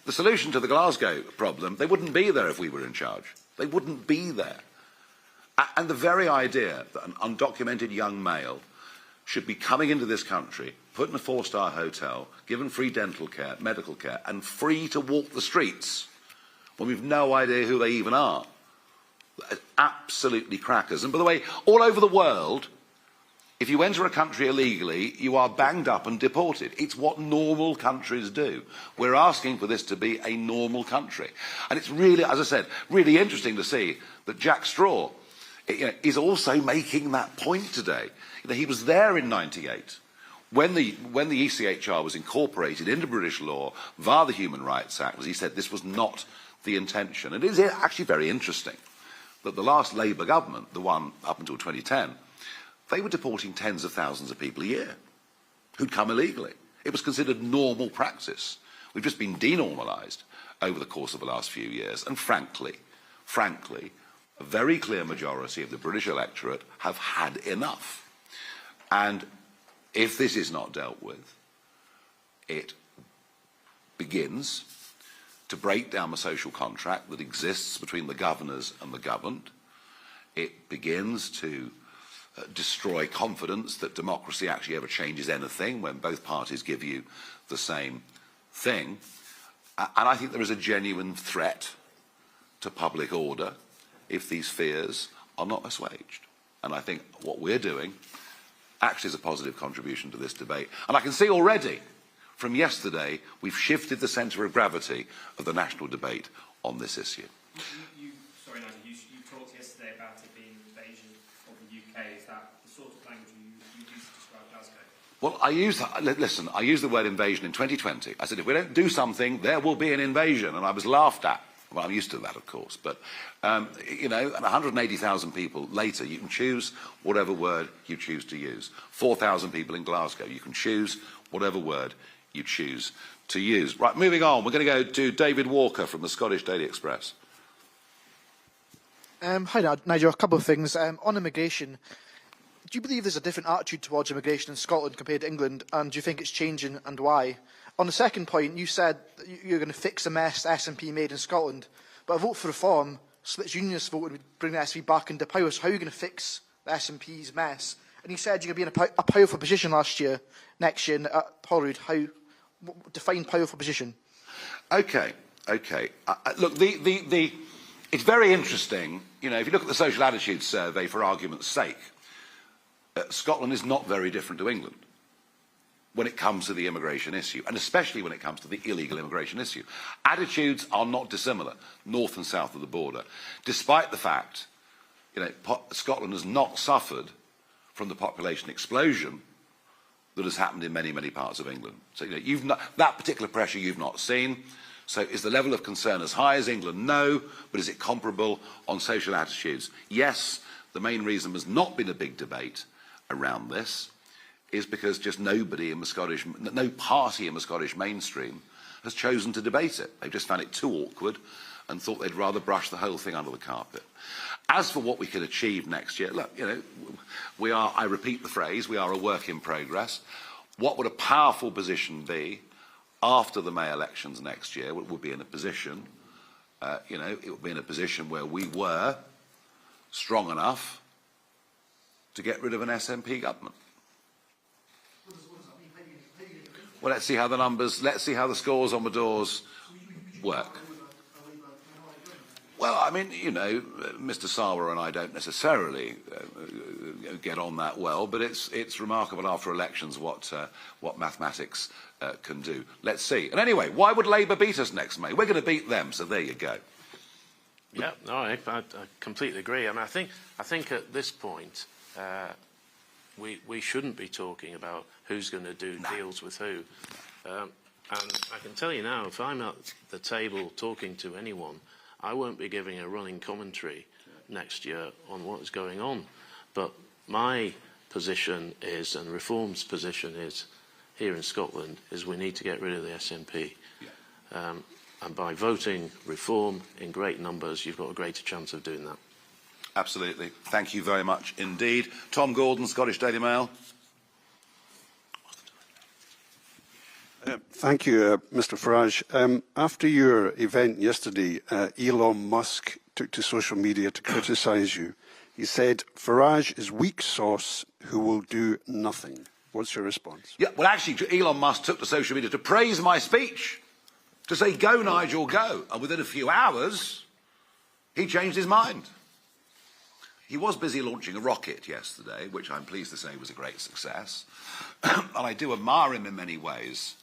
S1: The solution to the Glasgow problem, they wouldn't be there if we were in charge. They wouldn't be there. And the very idea that an undocumented young male should be coming into this country, put in a 4-star hotel, given free dental care, medical care, and free to walk the streets when we've no idea who they even are. Absolutely crackers. And by the way, all over the world, if you enter a country illegally, you are banged up and deported. It's what normal countries do. We're asking for this to be a normal country. And it's really, as I said, really interesting to see that Jack Straw is also making that point today. He was there in '98 when the ECHR was incorporated into British law via the Human Rights Act, as he said this was not the intention. And it is actually very interesting that the last Labour government, the one up until 2010, they were deporting tens of thousands of people a year who'd come illegally. It was considered normal practice. We've just been denormalised over the course of the last few years. And frankly, a very clear majority of the British electorate have had enough. And if this is not dealt with, it begins to break down the social contract that exists between the governors and the governed. It begins to destroy confidence that democracy actually ever changes anything when both parties give you the same thing. And I think there is a genuine threat to public order if these fears are not assuaged. And I think what we're doing actually is a positive contribution to this debate. And I can see already from yesterday we've shifted the centre of gravity of the national debate on this issue.
S12: Sorry, Nigel, you talked yesterday about it being an invasion of the UK. Is that the sort of language you use to describe Glasgow?
S1: Well, I used the word invasion in 2020. I said, if we don't do something, there will be an invasion. And I was laughed at. Well, I'm used to that, of course. But, you know, 180,000 people later, you can choose whatever word you choose to use. 4,000 people in Glasgow, you can choose whatever word you choose to use. Right, moving on. We're going to go to David Walker from the Scottish Daily Express.
S13: Hi, Nigel. A couple of things. On immigration, do you believe there's a different attitude towards immigration in Scotland compared to England, and do you think it's changing, and why? On the second point, you said that you're going to fix the mess the SNP made in Scotland, but a vote for reform, Splits Unionist vote, would bring the SNP back into power. So how are you going to fix the SNP's mess? And you said you're going to be in a powerful position next year at Holyrood. How? Define powerful position.
S1: Okay. Look, it's very interesting. You know, if you look at the social attitudes survey, for argument's sake, Scotland is not very different to England when it comes to the immigration issue, and especially when it comes to the illegal immigration issue. Attitudes are not dissimilar, north and south of the border, despite the fact, you know, Scotland has not suffered from the population explosion that has happened in many, many parts of England. So, you know, that particular pressure you've not seen. So is the level of concern as high as England? No. But is it comparable on social attitudes? Yes. The main reason there's not been a big debate around this is because just no party in the Scottish mainstream has chosen to debate it. They've just found it too awkward and thought they'd rather brush the whole thing under the carpet. As for what we can achieve next year, look, you know, I repeat the phrase, we are a work in progress. What would a powerful position be after the May elections next year? It would be in a position, you know, it would be in a position where we were strong enough to get rid of an SNP government. Well, let's see how the numbers, let's see how the scores on the doors work. Well, I mean, you know, Mr. Sawa and I don't necessarily get on that well, but it's remarkable after elections what mathematics can do. Let's see. And anyway, why would Labour beat us next May? We're going to beat them, so there you go.
S2: Yeah, no, I completely agree. I mean, I think at this point we shouldn't be talking about who's going to do deals with who. And I can tell you now, if I'm at the table talking to anyone, I won't be giving a running commentary next year on what is going on. But my position is, and Reform's position is, here in Scotland, is we need to get rid of the SNP. And by voting Reform in great numbers, you've got a greater chance of doing that.
S1: Absolutely. Thank you very much indeed. Tom Gordon, Scottish Daily Mail.
S14: Thank you, Mr Farage. After your event yesterday, Elon Musk took to social media to criticise you. He said, Farage is weak sauce who will do nothing. What's your response?
S1: Yeah, well, actually, Elon Musk took to social media to praise my speech, to say, go, Nigel, go. And within a few hours, he changed his mind. He was busy launching a rocket yesterday, which I'm pleased to say was a great success. And I do admire him in many ways.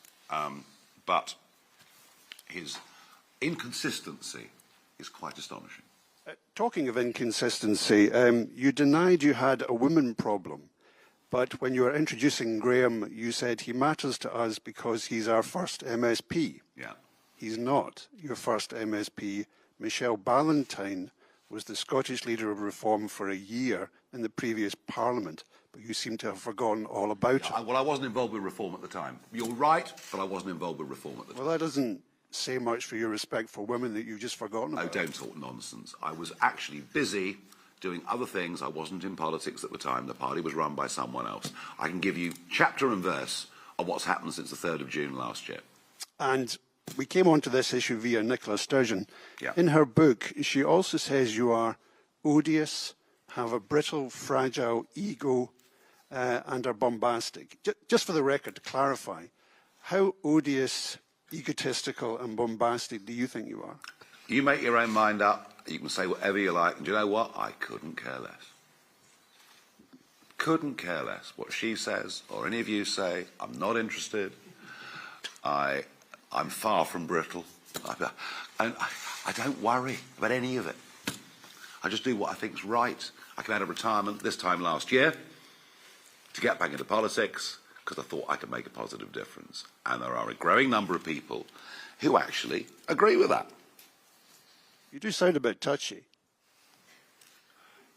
S1: But his inconsistency is quite astonishing.
S14: Talking of inconsistency, you denied you had a women problem, but when you were introducing Graeme, you said he matters to us because he's our first MSP.
S1: Yeah.
S14: He's not your first MSP. Michelle Ballantyne was the Scottish Leader of Reform for a year in the previous Parliament, but you seem to have forgotten all about it.
S1: Well, I wasn't involved with Reform at the time. You're right, but I wasn't involved with Reform at the time.
S14: Well, that doesn't say much for your respect for women that you've just forgotten about.
S1: Oh, don't talk nonsense. I was actually busy doing other things. I wasn't in politics at the time. The party was run by someone else. I can give you chapter and verse on what's happened since the 3rd of June last year.
S14: And we came onto this issue via Nicola Sturgeon.
S1: Yeah.
S14: In her book, she also says you are odious, have a brittle, fragile ego, and are bombastic. Just for the record, to clarify, how odious, egotistical and bombastic do you think you are?
S1: You make your own mind up. You can say whatever you like. And do you know what? I couldn't care less. Couldn't care less what she says or any of you say. I'm not interested. I'm far from brittle. I don't worry about any of it. I just do what I think's right. I came out of retirement this time last year to get back into politics because I thought I could make a positive difference. And there are a growing number of people who actually agree with that.
S14: You do sound a bit touchy.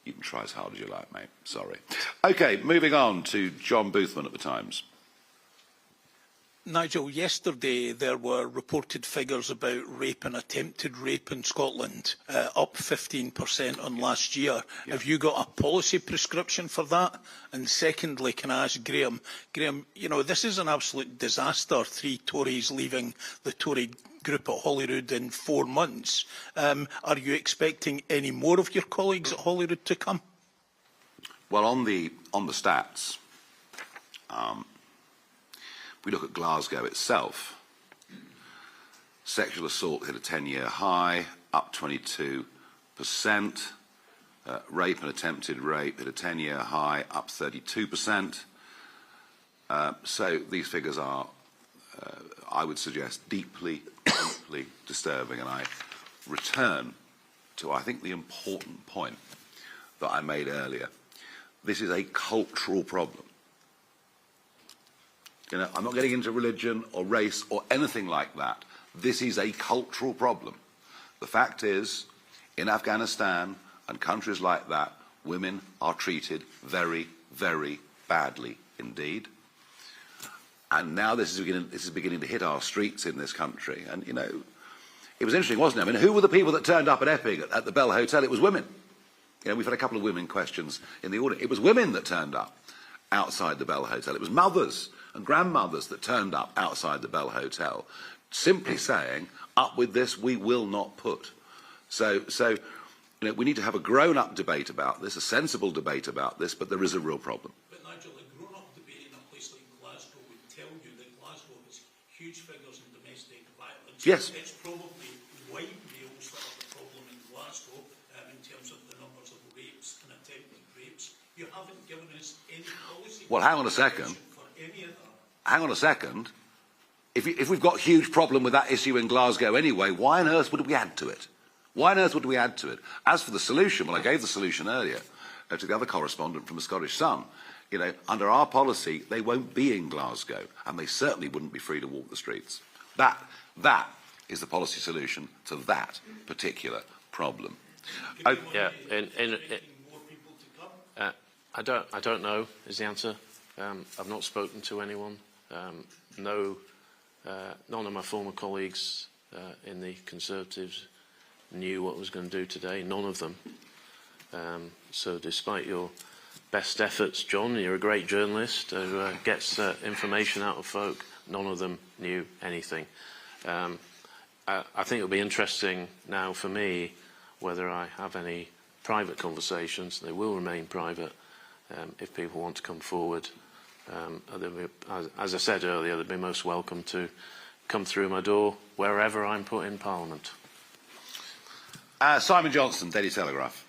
S1: You can try as hard as you like, mate. Sorry. OK, moving on to John Boothman at the Times.
S15: Nigel, yesterday there were reported figures about rape and attempted rape in Scotland, up 15% on last year. Yeah. Have you got a policy prescription for that? And secondly, can I ask Graeme, you know, this is an absolute disaster, 3 Tories leaving the Tory group at Holyrood in 4 months. Are you expecting any more of your colleagues at Holyrood to come?
S1: Well, on the stats, we look at Glasgow itself. Sexual assault hit a 10-year high, up 22%. Rape and attempted rape hit a 10-year high, up 32%. So these figures are, I would suggest, deeply, deeply disturbing. And I return to, I think, the important point that I made earlier. This is a cultural problem. You know, I'm not getting into religion or race or anything like that. This is a cultural problem. The fact is, in Afghanistan and countries like that, women are treated very, very badly indeed. And now this is beginning to hit our streets in this country. And, you know, it was interesting, wasn't it? I mean, who were the people that turned up at Epping at the Bell Hotel? It was women. You know, we've had a couple of women questions in the audience. It was women that turned up outside the Bell Hotel. It was mothers and grandmothers that turned up outside the Bell Hotel, simply saying, up with this, we will not put. So you know, we need to have a grown-up debate about this, a sensible debate about this, but there is a real problem.
S15: But Nigel, a grown-up debate in a place like Glasgow would tell you that Glasgow has huge figures in domestic violence.
S1: Yes.
S15: It's probably white males that are the problem in Glasgow in terms of the numbers of rapes and attempted rapes. You haven't given us any policy.
S1: Well, hang on a second.
S15: For any of that.
S1: Hang on a second. If we've got a huge problem with that issue in Glasgow anyway, why on earth would we add to it? Why on earth would we add to it? As for the solution, well, I gave the solution earlier to the other correspondent from the Scottish Sun. You know, under our policy, they won't be in Glasgow, and they certainly wouldn't be free to walk the streets. That is the policy solution to that particular problem.
S2: I don't know is the answer. I've not spoken to anyone. None of my former colleagues in the Conservatives knew what I was going to do today. None of them. So despite your best efforts, John, you're a great journalist who gets information out of folk. None of them knew anything. I think it'll be interesting now for me whether I have any private conversations. They will remain private if people want to come forward. As I said earlier, they'd be most welcome to come through my door wherever I'm put in Parliament.
S1: Simon Johnson, Daily Telegraph.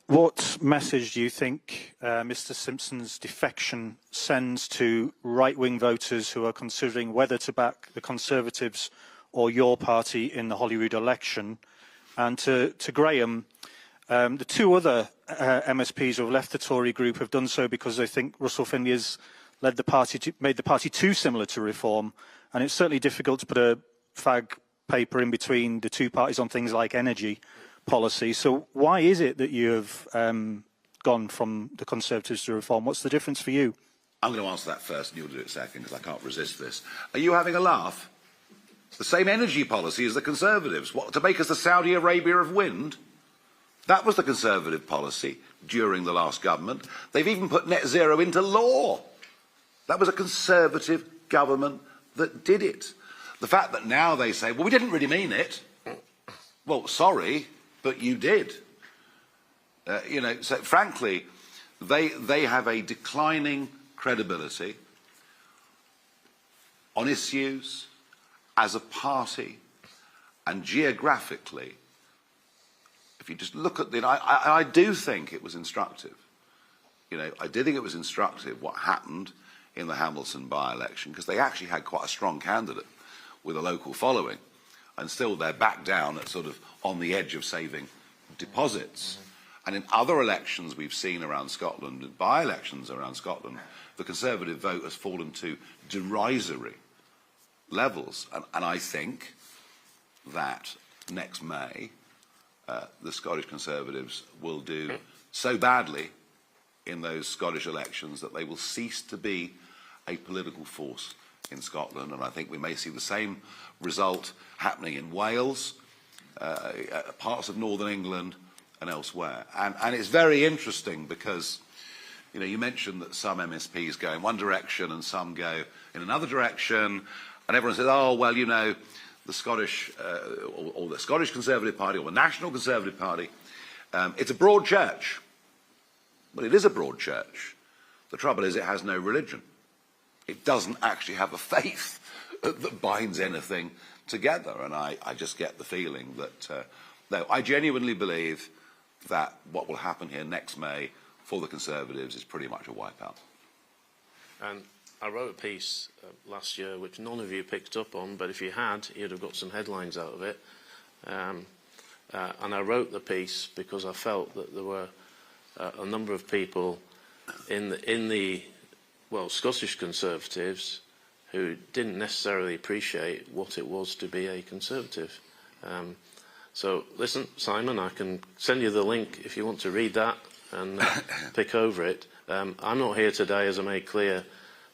S16: What message do you think Mr Simpson's defection sends to right-wing voters who are considering whether to back the Conservatives or your party in the Holyrood election? And to Graeme, the two other MSPs who have left the Tory group have done so because they think Russell Finlay has made the party too similar to Reform, and it's certainly difficult to put a fag paper in between the two parties on things like energy policy. So why is it that you have gone from the Conservatives to Reform? What's the difference for you?
S1: I'm going to answer that first and you'll do it second because I can't resist this. Are you having a laugh? It's the same energy policy as the Conservatives. What, to make us the Saudi Arabia of wind? That was the Conservative policy during the last government. They've even put net zero into law. That was a Conservative government that did it. The fact that now they say, well, we didn't really mean it. Well, sorry, but you did. So frankly, they have a declining credibility on issues as a party and geographically. If you just look at the, I do think it was instructive. I did think it was instructive what happened in the Hamilton by-election because they actually had quite a strong candidate with a local following, and still they're back down at sort of on the edge of saving deposits. And in other elections we've seen around Scotland, by-elections around Scotland, the Conservative vote has fallen to derisory levels. And I think that next May, the Scottish Conservatives will do so badly in those Scottish elections that they will cease to be a political force in Scotland, and I think we may see the same result happening in Wales, parts of northern England and elsewhere. And it's very interesting because, you mentioned that some MSPs go in one direction and some go in another direction, and everyone says, oh, well, the Scottish, or the Scottish Conservative Party or the National Conservative Party, it's a broad church. Well, it is a broad church. The trouble is it has no religion. It doesn't actually have a faith that binds anything together. And I just get the feeling that, no, I genuinely believe that what will happen here next May for the Conservatives is pretty much a wipeout.
S2: And I wrote a piece last year which none of you picked up on, but if you had, you'd have got some headlines out of it. And I wrote the piece because I felt that there were a number of people in the Scottish Conservatives who didn't necessarily appreciate what it was to be a Conservative. So listen, Simon, I can send you the link if you want to read that and pick over it. I'm not here today, as I made clear,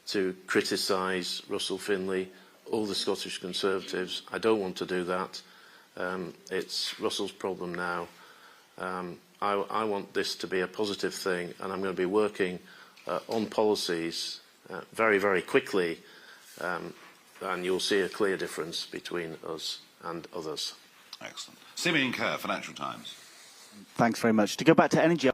S2: to criticise Russell Finlay or the Scottish Conservatives. I don't want to do that. It's Russell's problem now. I want this to be a positive thing, and I'm going to be working on policies very, very quickly, and you'll see a clear difference between us and others.
S1: Excellent. Simeon Kerr, Financial Times.
S17: Thanks very much. To go back to energy.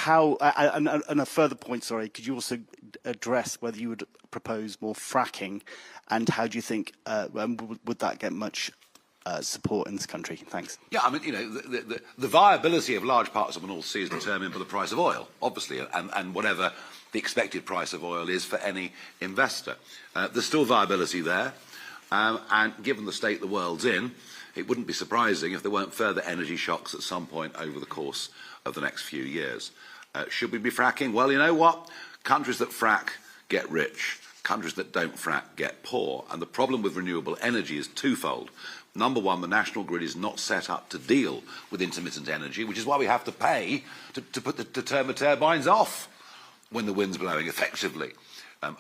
S17: And a further point, sorry, could you also address whether you would propose more fracking, and how do you think would that get much support in this country? Thanks.
S1: Yeah, I mean, the viability of large parts of the North Sea is determined by the price of oil, obviously, and whatever the expected price of oil is for any investor. There's still viability there, and given the state the world's in, it wouldn't be surprising if there weren't further energy shocks at some point over the course of the next few years. Should we be fracking? Well, you know what? Countries that frack get rich. Countries that don't frack get poor. And the problem with renewable energy is twofold. Number one, the national grid is not set up to deal with intermittent energy, which is why we have to pay to turn the turbines off when the wind's blowing effectively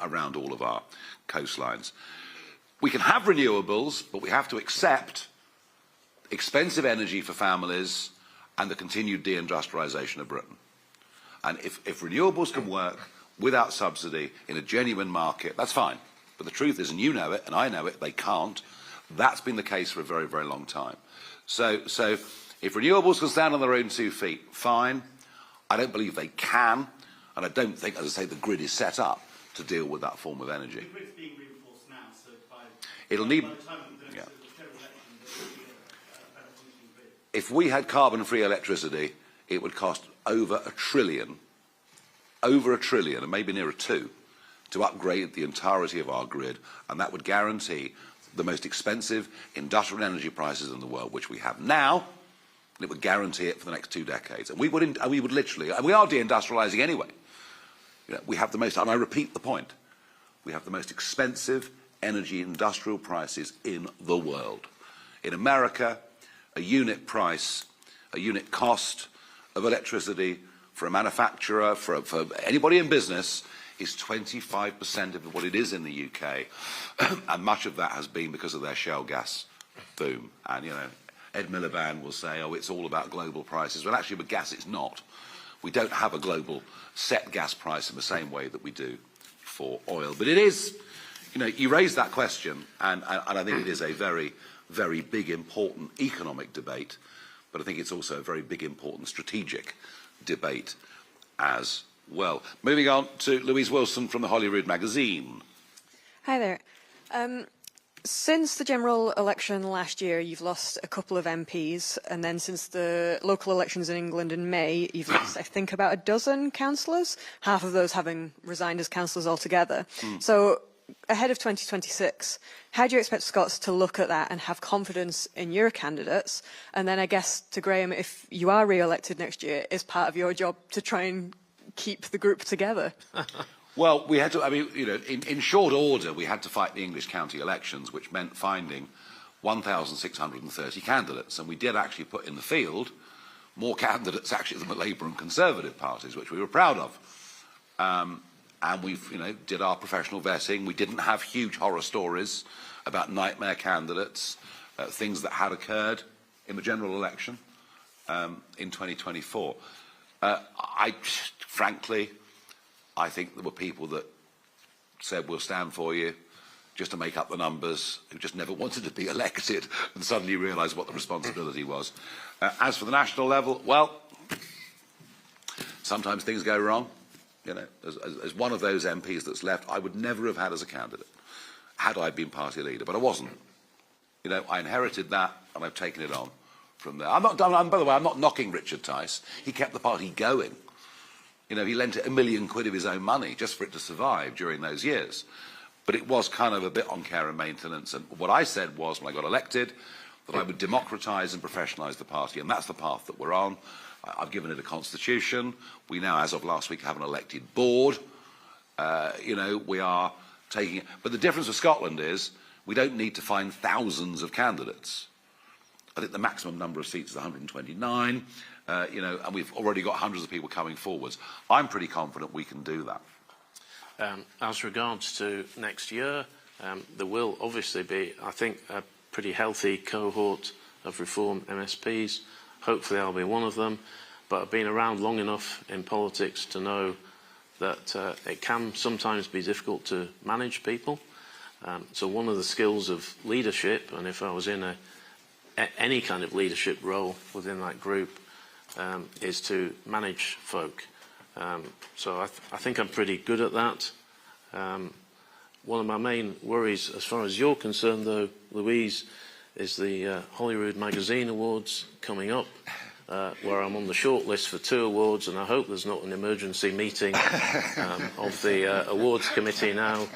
S1: around all of our coastlines. We can have renewables, but we have to accept expensive energy for families and the continued deindustrialisation of Britain. And if renewables can work without subsidy in a genuine market, that's fine. But the truth is, and you know it, and I know it, they can't. That's been the case for a very, very long time. So if renewables can stand on their own 2 feet, fine. I don't believe they can, and I don't think, as I say, the grid is set up to deal with that form of energy.
S17: The grid's being reinforced now, so
S1: It'll need.
S17: by the time of the next general election, there will be a better functioning grid.
S1: If we had carbon-free electricity, it would cost over $1 trillion, and maybe nearer 2, to upgrade the entirety of our grid, and that would guarantee the most expensive industrial energy prices in the world, which we have now, and it would guarantee it for the next 2 decades. And we would literally, and we are deindustrialising anyway. We have the most, and I repeat the point, we have the most expensive energy industrial prices in the world. In America, a unit price, a unit cost of electricity for a manufacturer, for anybody in business, is 25% of what it is in the UK. And much of that has been because of their shale gas boom. And, Ed Miliband will say, oh, it's all about global prices. Well, actually, with gas, it's not. We don't have a global set gas price in the same way that we do for oil. But it is, you raised that question, and I think it is a very, very big, important economic debate. But I think it's also a very big, important strategic debate as well. Moving on to Louise Wilson from the Holyrood magazine.
S18: Hi there. Since the general election last year, you've lost a couple of MPs, and then since the local elections in England in May, you've lost, I think, about a dozen councillors, half of those having resigned as councillors altogether. So, ahead of 2026, how do you expect Scots to look at that and have confidence in your candidates? And then I guess to Graeme, if you are re-elected next year, is part of your job to try and keep the group together?
S1: Well, we had to, in short order, we had to fight the English county elections, which meant finding 1,630 candidates. And we did actually put in the field more candidates actually than the Labour and Conservative parties, which we were proud of. And we did our professional vetting. We didn't have huge horror stories about nightmare candidates, things that had occurred in the general election in 2024. Frankly, I think there were people that said, we'll stand for you, just to make up the numbers, who just never wanted to be elected and suddenly realised what the responsibility was. As for the national level, well, sometimes things go wrong. As one of those MPs that's left, I would never have had as a candidate, had I been party leader, but I wasn't. I inherited that, and I've taken it on from there. By the way, I'm not knocking Richard Tice. He kept the party going. He lent it £1 million of his own money just for it to survive during those years. But it was kind of a bit on care and maintenance. And what I said was, when I got elected, that I would democratise and professionalise the party, and that's the path that we're on. I've given it a constitution. We now, as of last week, have an elected board. We are taking it. But the difference with Scotland is we don't need to find thousands of candidates. I think the maximum number of seats is 129, and we've already got hundreds of people coming forwards. I'm pretty confident we can do that.
S2: As regards to next year, there will obviously be, I think, a pretty healthy cohort of Reform MSPs. Hopefully I'll be one of them, but I've been around long enough in politics to know that it can sometimes be difficult to manage people. So one of the skills of leadership, and if I was in any kind of leadership role within that group, is to manage folk. So I think I'm pretty good at that. One of my main worries, as far as you're concerned, though, Louise, is the Holyrood Magazine Awards coming up, where I'm on the short list for 2 awards, and I hope there's not an emergency meeting of the awards committee now,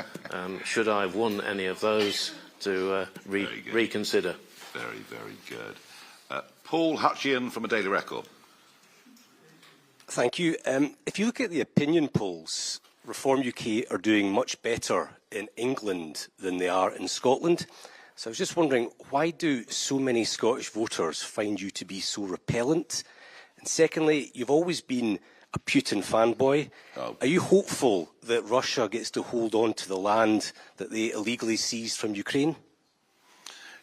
S2: should I have won any of those, to reconsider.
S1: Very, very good. Paul Hutchian from a Daily Record.
S19: Thank you. If you look at the opinion polls, Reform UK are doing much better in England than they are in Scotland. So I was just wondering, why do so many Scottish voters find you to be so repellent? And secondly, you've always been a Putin fanboy. Are you hopeful that Russia gets to hold on to the land that they illegally seized from Ukraine?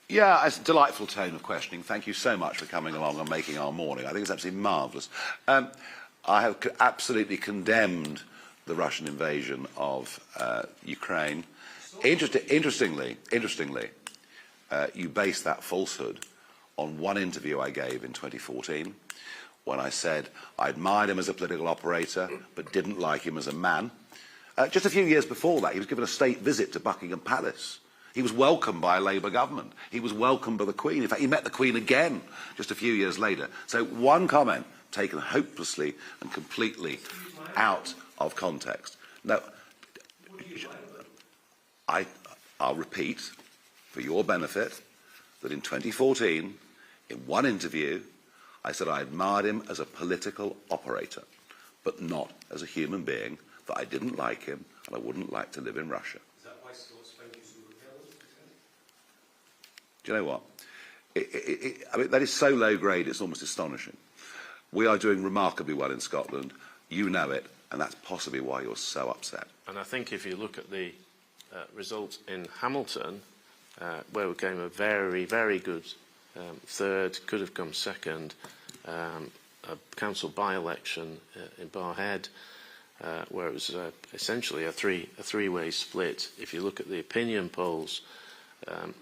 S1: Yeah, it's a delightful tone of questioning. Thank you so much for coming along and making our morning. I think it's absolutely marvellous. I have absolutely condemned the Russian invasion of Ukraine. Interestingly, you base that falsehood on one interview I gave in 2014 when I said I admired him as a political operator but didn't like him as a man. Just a few years before that, he was given a state visit to Buckingham Palace. He was welcomed by a Labour government. He was welcomed by the Queen. In fact, he met the Queen again just a few years later. So one comment taken hopelessly and completely out of context. Now, I'll repeat, for your benefit, that in 2014, in one interview, I said I admired him as a political operator, but not as a human being, that I didn't like him and I wouldn't like to live in Russia.
S19: Is that why Scots find you so repellent?
S1: Do you know what? I mean, that is so low grade, it's almost astonishing. We are doing remarkably well in Scotland. You know it, and that's possibly why you're so upset.
S2: And I think if you look at the results in Hamilton, where we came a very, very good third, could have come second, a council by-election in Barrhead, where it was essentially a three-way split. If you look at the opinion polls,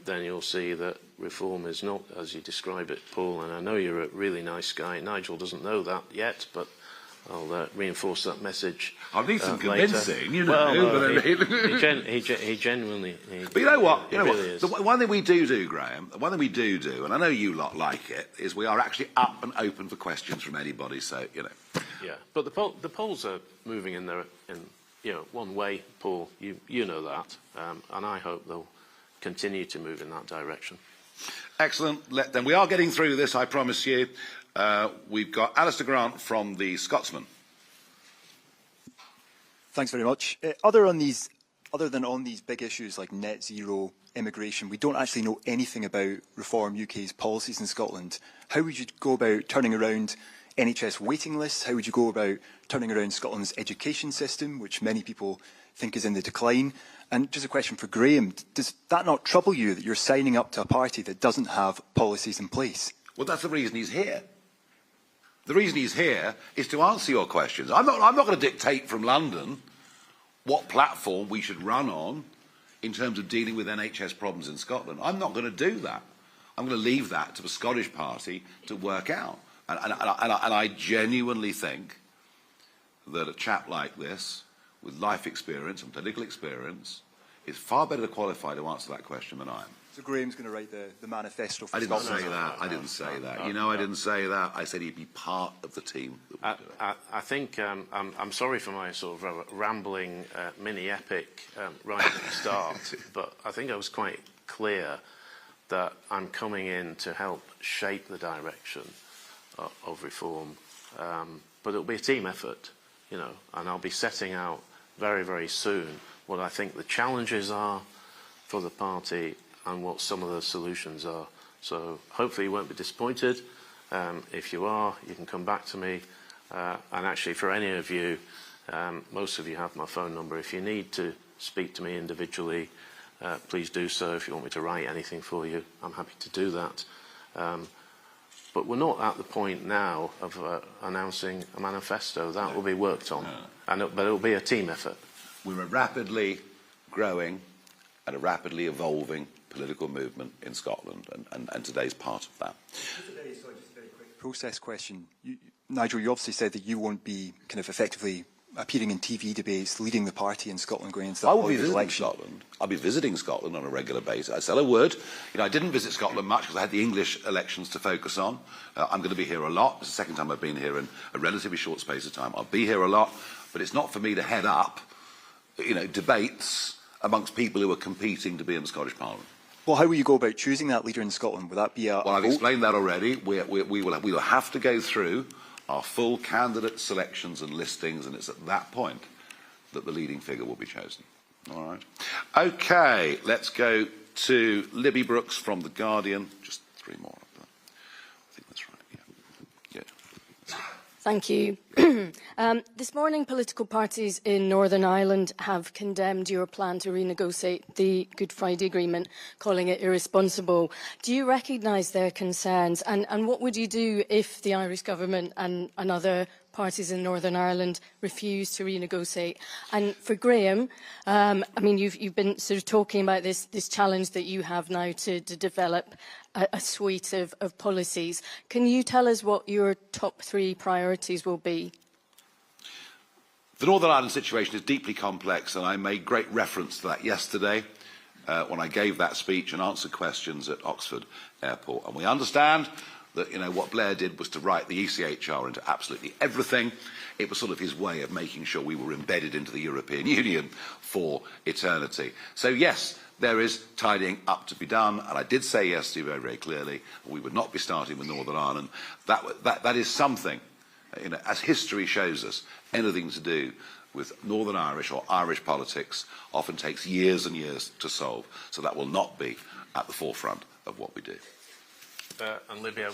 S2: then you'll see that reform is not as you describe it, Paul, and I know you're a really nice guy. Nigel doesn't know that yet, but I'll reinforce that message.
S1: I'll need some
S2: later.
S1: convincing, you know.
S2: Well, no,
S1: he
S2: he genuinely.
S1: But you know what?
S2: Really
S1: the one thing we do, Graeme, the one thing we do, and I know you lot like it, is we are actually up and open for questions from anybody. So you know.
S2: Yeah, but the polls are moving in one way, Paul. You know that, and I hope they'll continue to move in that direction.
S1: Excellent. Then we are getting through this, I promise you. We've got Alistair Grant from the Scotsman.
S20: Thanks very much. Other than on these big issues like net zero, immigration, we don't actually know anything about Reform UK's policies in Scotland. How would you go about turning around NHS waiting lists? How would you go about turning around Scotland's education system, which many people think is in the decline? And just a question for Graeme, does that not trouble you that you're signing up to a party that doesn't have policies in place?
S1: Well, that's the reason he's here. The reason he's here is to answer your questions. I'm not going to dictate from London what platform we should run on in terms of dealing with NHS problems in Scotland. I'm not going to do that. I'm going to leave that to the Scottish Party to work out. And I genuinely think that a chap like this, with life experience and political experience, is far better qualified to answer that question than I am.
S20: So Graeme's going to write the manifesto for
S1: I didn't
S20: Scotland?
S1: say that. I didn't say that. You know, I didn't say that. I said he'd be part of the team.
S2: I think I'm sorry for my sort of rambling mini epic right at the start, but I think I was quite clear that I'm coming in to help shape the direction of reform, but it'll be a team effort, you know, and I'll be setting out very, very soon what I think the challenges are for the party and what some of the solutions are. So hopefully you won't be disappointed. If you are, you can come back to me. And actually, for any of you, most of you have my phone number. If you need to speak to me individually, please do so. If you want me to write anything for you, I'm happy to do that. But we're not at the point now of announcing a manifesto. That will be worked on, but it will be a team effort.
S1: We're a rapidly growing and a rapidly evolving political movement in Scotland, and today's part of that.
S20: Just a very quick process question. Nigel, you obviously said that you won't be kind of effectively appearing in TV debates, leading the party in Scotland going into that
S1: I will be
S20: Holyrood
S1: visiting
S20: election.
S1: Scotland. I'll be visiting Scotland on a regular basis. I said I would. You know, I didn't visit Scotland much because I had the English elections to focus on. I'm going to be here a lot. It's the second time I've been here in a relatively short space of time. I'll be here a lot, but it's not for me to head up, you know, debates amongst people who are competing to be in the Scottish Parliament.
S20: Well, how will you go about choosing that leader in Scotland? Will that be a
S1: Well, I've
S20: vote?
S1: explained that already. We will have to go through our full candidate selections and listings, and it's at that point that the leading figure will be chosen. All right. Okay, let's go to Libby Brooks from The Guardian. Just three more. I think that's right. Yeah. Good.
S21: Thank you. This morning, political parties in Northern Ireland have condemned your plan to renegotiate the Good Friday Agreement, calling it irresponsible. Do you recognise their concerns? And what would you do if the Irish government and other parties in Northern Ireland refuse to renegotiate? And for Graeme, I mean, you've been sort of talking about this challenge that you have now to develop a suite of policies. Can you tell us what your top 3 priorities will be?
S1: The Northern Ireland situation is deeply complex, and I made great reference to that yesterday when I gave that speech and answered questions at Oxford Airport. And we understand that, you know, what Blair did was to write the ECHR into absolutely everything. It was sort of his way of making sure we were embedded into the European Union for eternity. So yes, there is tidying up to be done, and I did say yesterday very, very clearly we would not be starting with Northern Ireland. That is something, you know, as history shows us, anything to do with Northern Irish or Irish politics often takes years and years to solve. So that will not be at the forefront of what we do.
S2: And Libby, I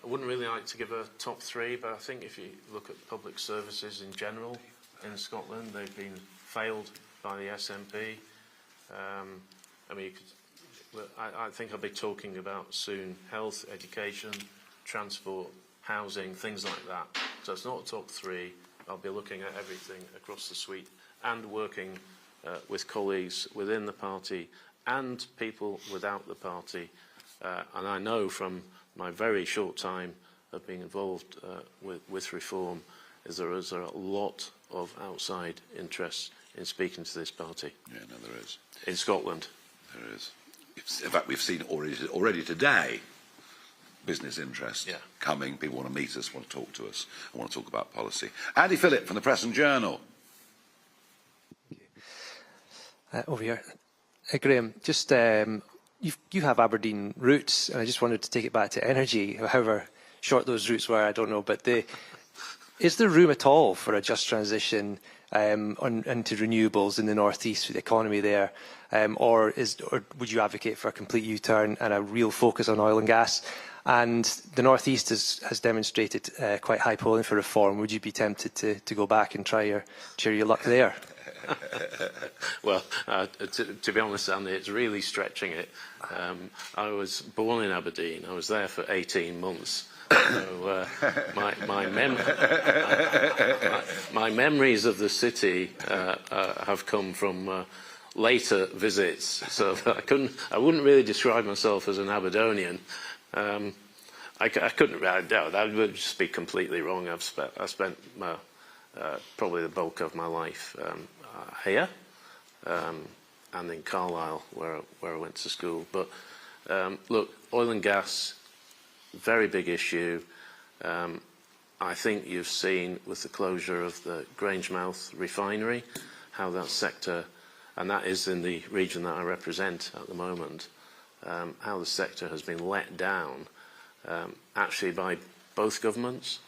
S2: wouldn't really like to give a top 3, but I think if you look at public services in general in Scotland, they've been failed by the SNP. I mean, I think I'll be talking about soon health, education, transport, housing, things like that. So it's not a top 3. I'll be looking at everything across the suite and working with colleagues within the party and people without the party. And I know from my very short time of being involved with reform is there is a lot of outside interest in speaking to this party.
S1: Yeah, no, there is.
S2: In Scotland.
S1: There is. In fact, we've seen already today business interest coming. People want to meet us, want to talk to us, and want to talk about policy. Andy Phillip from the Press and Journal.
S22: Over here. Graeme, just you have Aberdeen roots, and I just wanted to take it back to energy, however short those roots were, I don't know. But is there room at all for a just transition into renewables in the North East for the economy there? Or would you advocate for a complete U-turn and a real focus on oil and gas? And the North East has demonstrated quite high polling for reform. Would you be tempted to go back and try your luck there?
S2: Well, to be honest, Andy, it's really stretching it. I was born in Aberdeen. I was there for 18 months. So my memories of the city have come from later visits. So I wouldn't really describe myself as an Aberdonian. I couldn't. That would just be completely wrong. I spent probably the bulk of my life here and in Carlisle, where I went to school. But look, oil and gas, very big issue. I think you've seen with the closure of the Grangemouth refinery how that sector, and that is in the region that I represent at the moment, how the sector has been let down actually by both governments.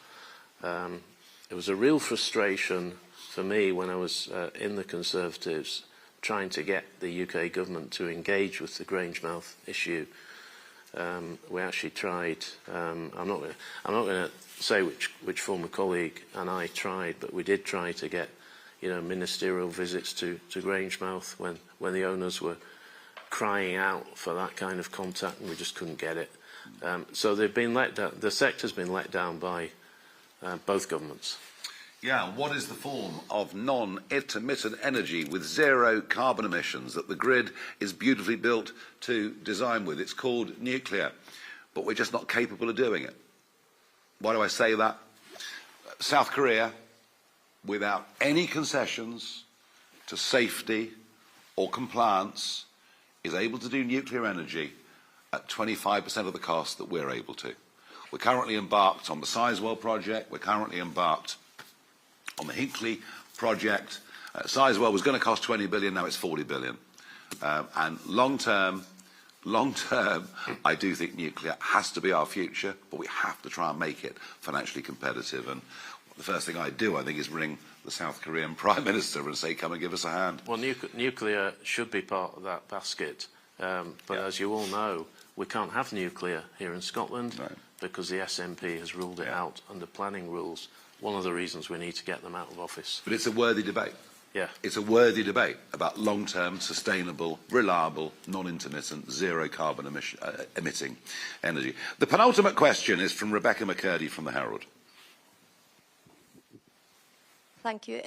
S2: It was a real frustration for me when I was in the Conservatives trying to get the UK government to engage with the Grangemouth issue. We actually tried, I'm not going to say which former colleague and I tried, but we did try to get, you know, ministerial visits to Grangemouth when the owners were crying out for that kind of contact, and we just couldn't get it. So they've been let down. The sector's been let down by both governments.
S1: Yeah, what is the form of non-intermittent energy with zero carbon emissions that the grid is beautifully built to design with? It's called nuclear, but we're just not capable of doing it. Why do I say that? South Korea, without any concessions to safety or compliance, is able to do nuclear energy at 25% of the cost that we're able to. We're currently embarked on the Sizewell project. We're currently embarked on the Hinkley project. Sizewell was going to cost 20 billion, now it's 40 billion. And long term, I do think nuclear has to be our future, but we have to try and make it financially competitive. And the first thing I do, I think, is ring the South Korean Prime Minister and say, come and give us a hand.
S2: Well, nuclear should be part of that basket. But as you all know, we can't have nuclear here in Scotland because the SNP has ruled it out under planning rules. One of the reasons we need to get them out of office.
S1: But it's a worthy debate.
S2: Yeah.
S1: It's a worthy debate about long-term, sustainable, reliable, non-intermittent, zero-carbon emitting energy. The penultimate question is from Rebecca McCurdy from the Herald.
S3: Thank you.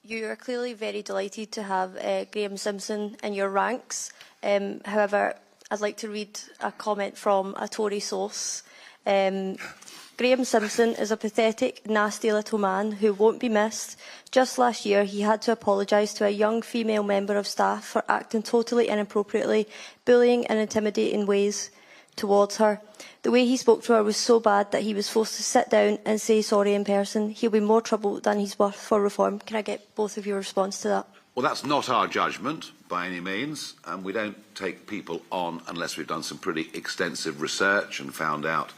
S3: You are clearly very delighted to have Graeme Simpson in your ranks. However, I'd like to read a comment from a Tory source. Graeme Simpson is a pathetic, nasty little man who won't be missed. Just last year, he had to apologise to a young female member of staff for acting totally inappropriately, bullying and intimidating ways towards her. The way he spoke to her was so bad that he was forced to sit down and say sorry in person. He'll be more trouble than he's worth for reform. Can I get both of your response to that?
S1: Well, that's not our judgment by any means, and we don't take people on unless we've done some pretty extensive research and found out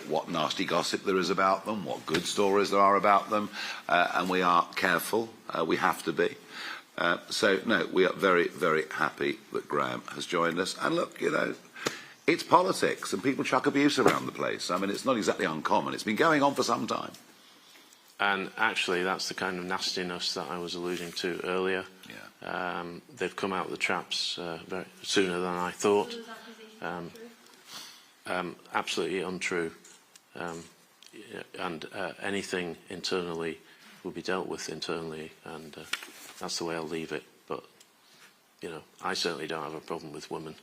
S1: what nasty gossip there is about them, what good stories there are about them, and we are careful. We have to be. So, no, we are very, very happy that Graeme has joined us. And look, you know, it's politics, and people chuck abuse around the place. I mean, it's not exactly uncommon. It's been going on for some time.
S2: And actually, that's the kind of nastiness that I was alluding to earlier. Yeah. They've come out of the traps very sooner than I thought. Absolutely untrue. And anything internally will be dealt with internally, and that's the way I'll leave it. But, you know, I certainly don't have a problem with women.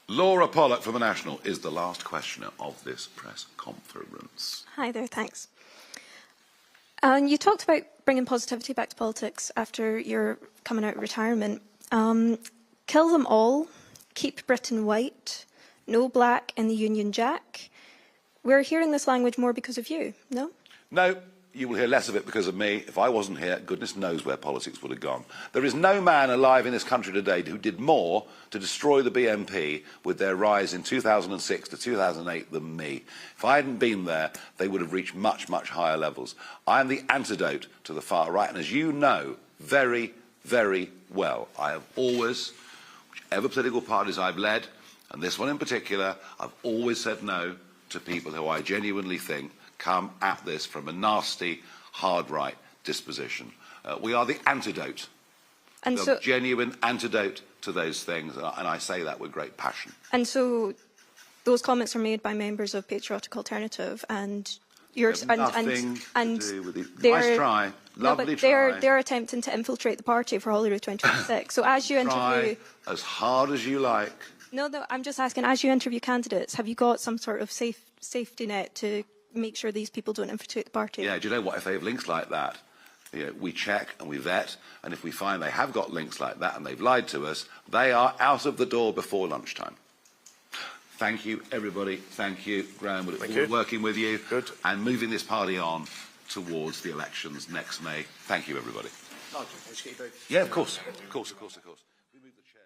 S1: Laura Pollock from The National is the last questioner of this press conference.
S4: Hi there, thanks. You talked about bringing positivity back to politics after your coming out of retirement. Kill them all, keep Britain white, no black in the Union Jack. We're hearing this language more because of you, no?
S1: No, you will hear less of it because of me. If I wasn't here, goodness knows where politics would have gone. There is no man alive in this country today who did more to destroy the BNP with their rise in 2006 to 2008 than me. If I hadn't been there, they would have reached much, much higher levels. I am the antidote to the far right, and as you know very, very well, I have always, whichever political parties I've led, and this one in particular, I've always said no to people who I genuinely think come at this from a nasty, hard right disposition. We are the antidote, the genuine antidote to those things, and I say that with great passion.
S4: And so those comments are made by members of Patriotic Alternative, and you're
S1: nothing to do with it. Nice try, lovely try.
S4: They're attempting to infiltrate the party for Holyrood 2026. So as you interview,
S1: as hard as you like.
S4: No, I'm just asking. As you interview candidates, have you got some sort of safety net to make sure these people don't infiltrate the party?
S1: Yeah, do you know what? If they have links like that, you know, we check and we vet, and if we find they have got links like that and they've lied to us, they are out of the door before lunchtime. Thank you, everybody. Thank you, Graeme. We look forward to working with you and moving this party on towards the elections next May. Thank you, everybody. Yeah, of course. Of course. We move the chair.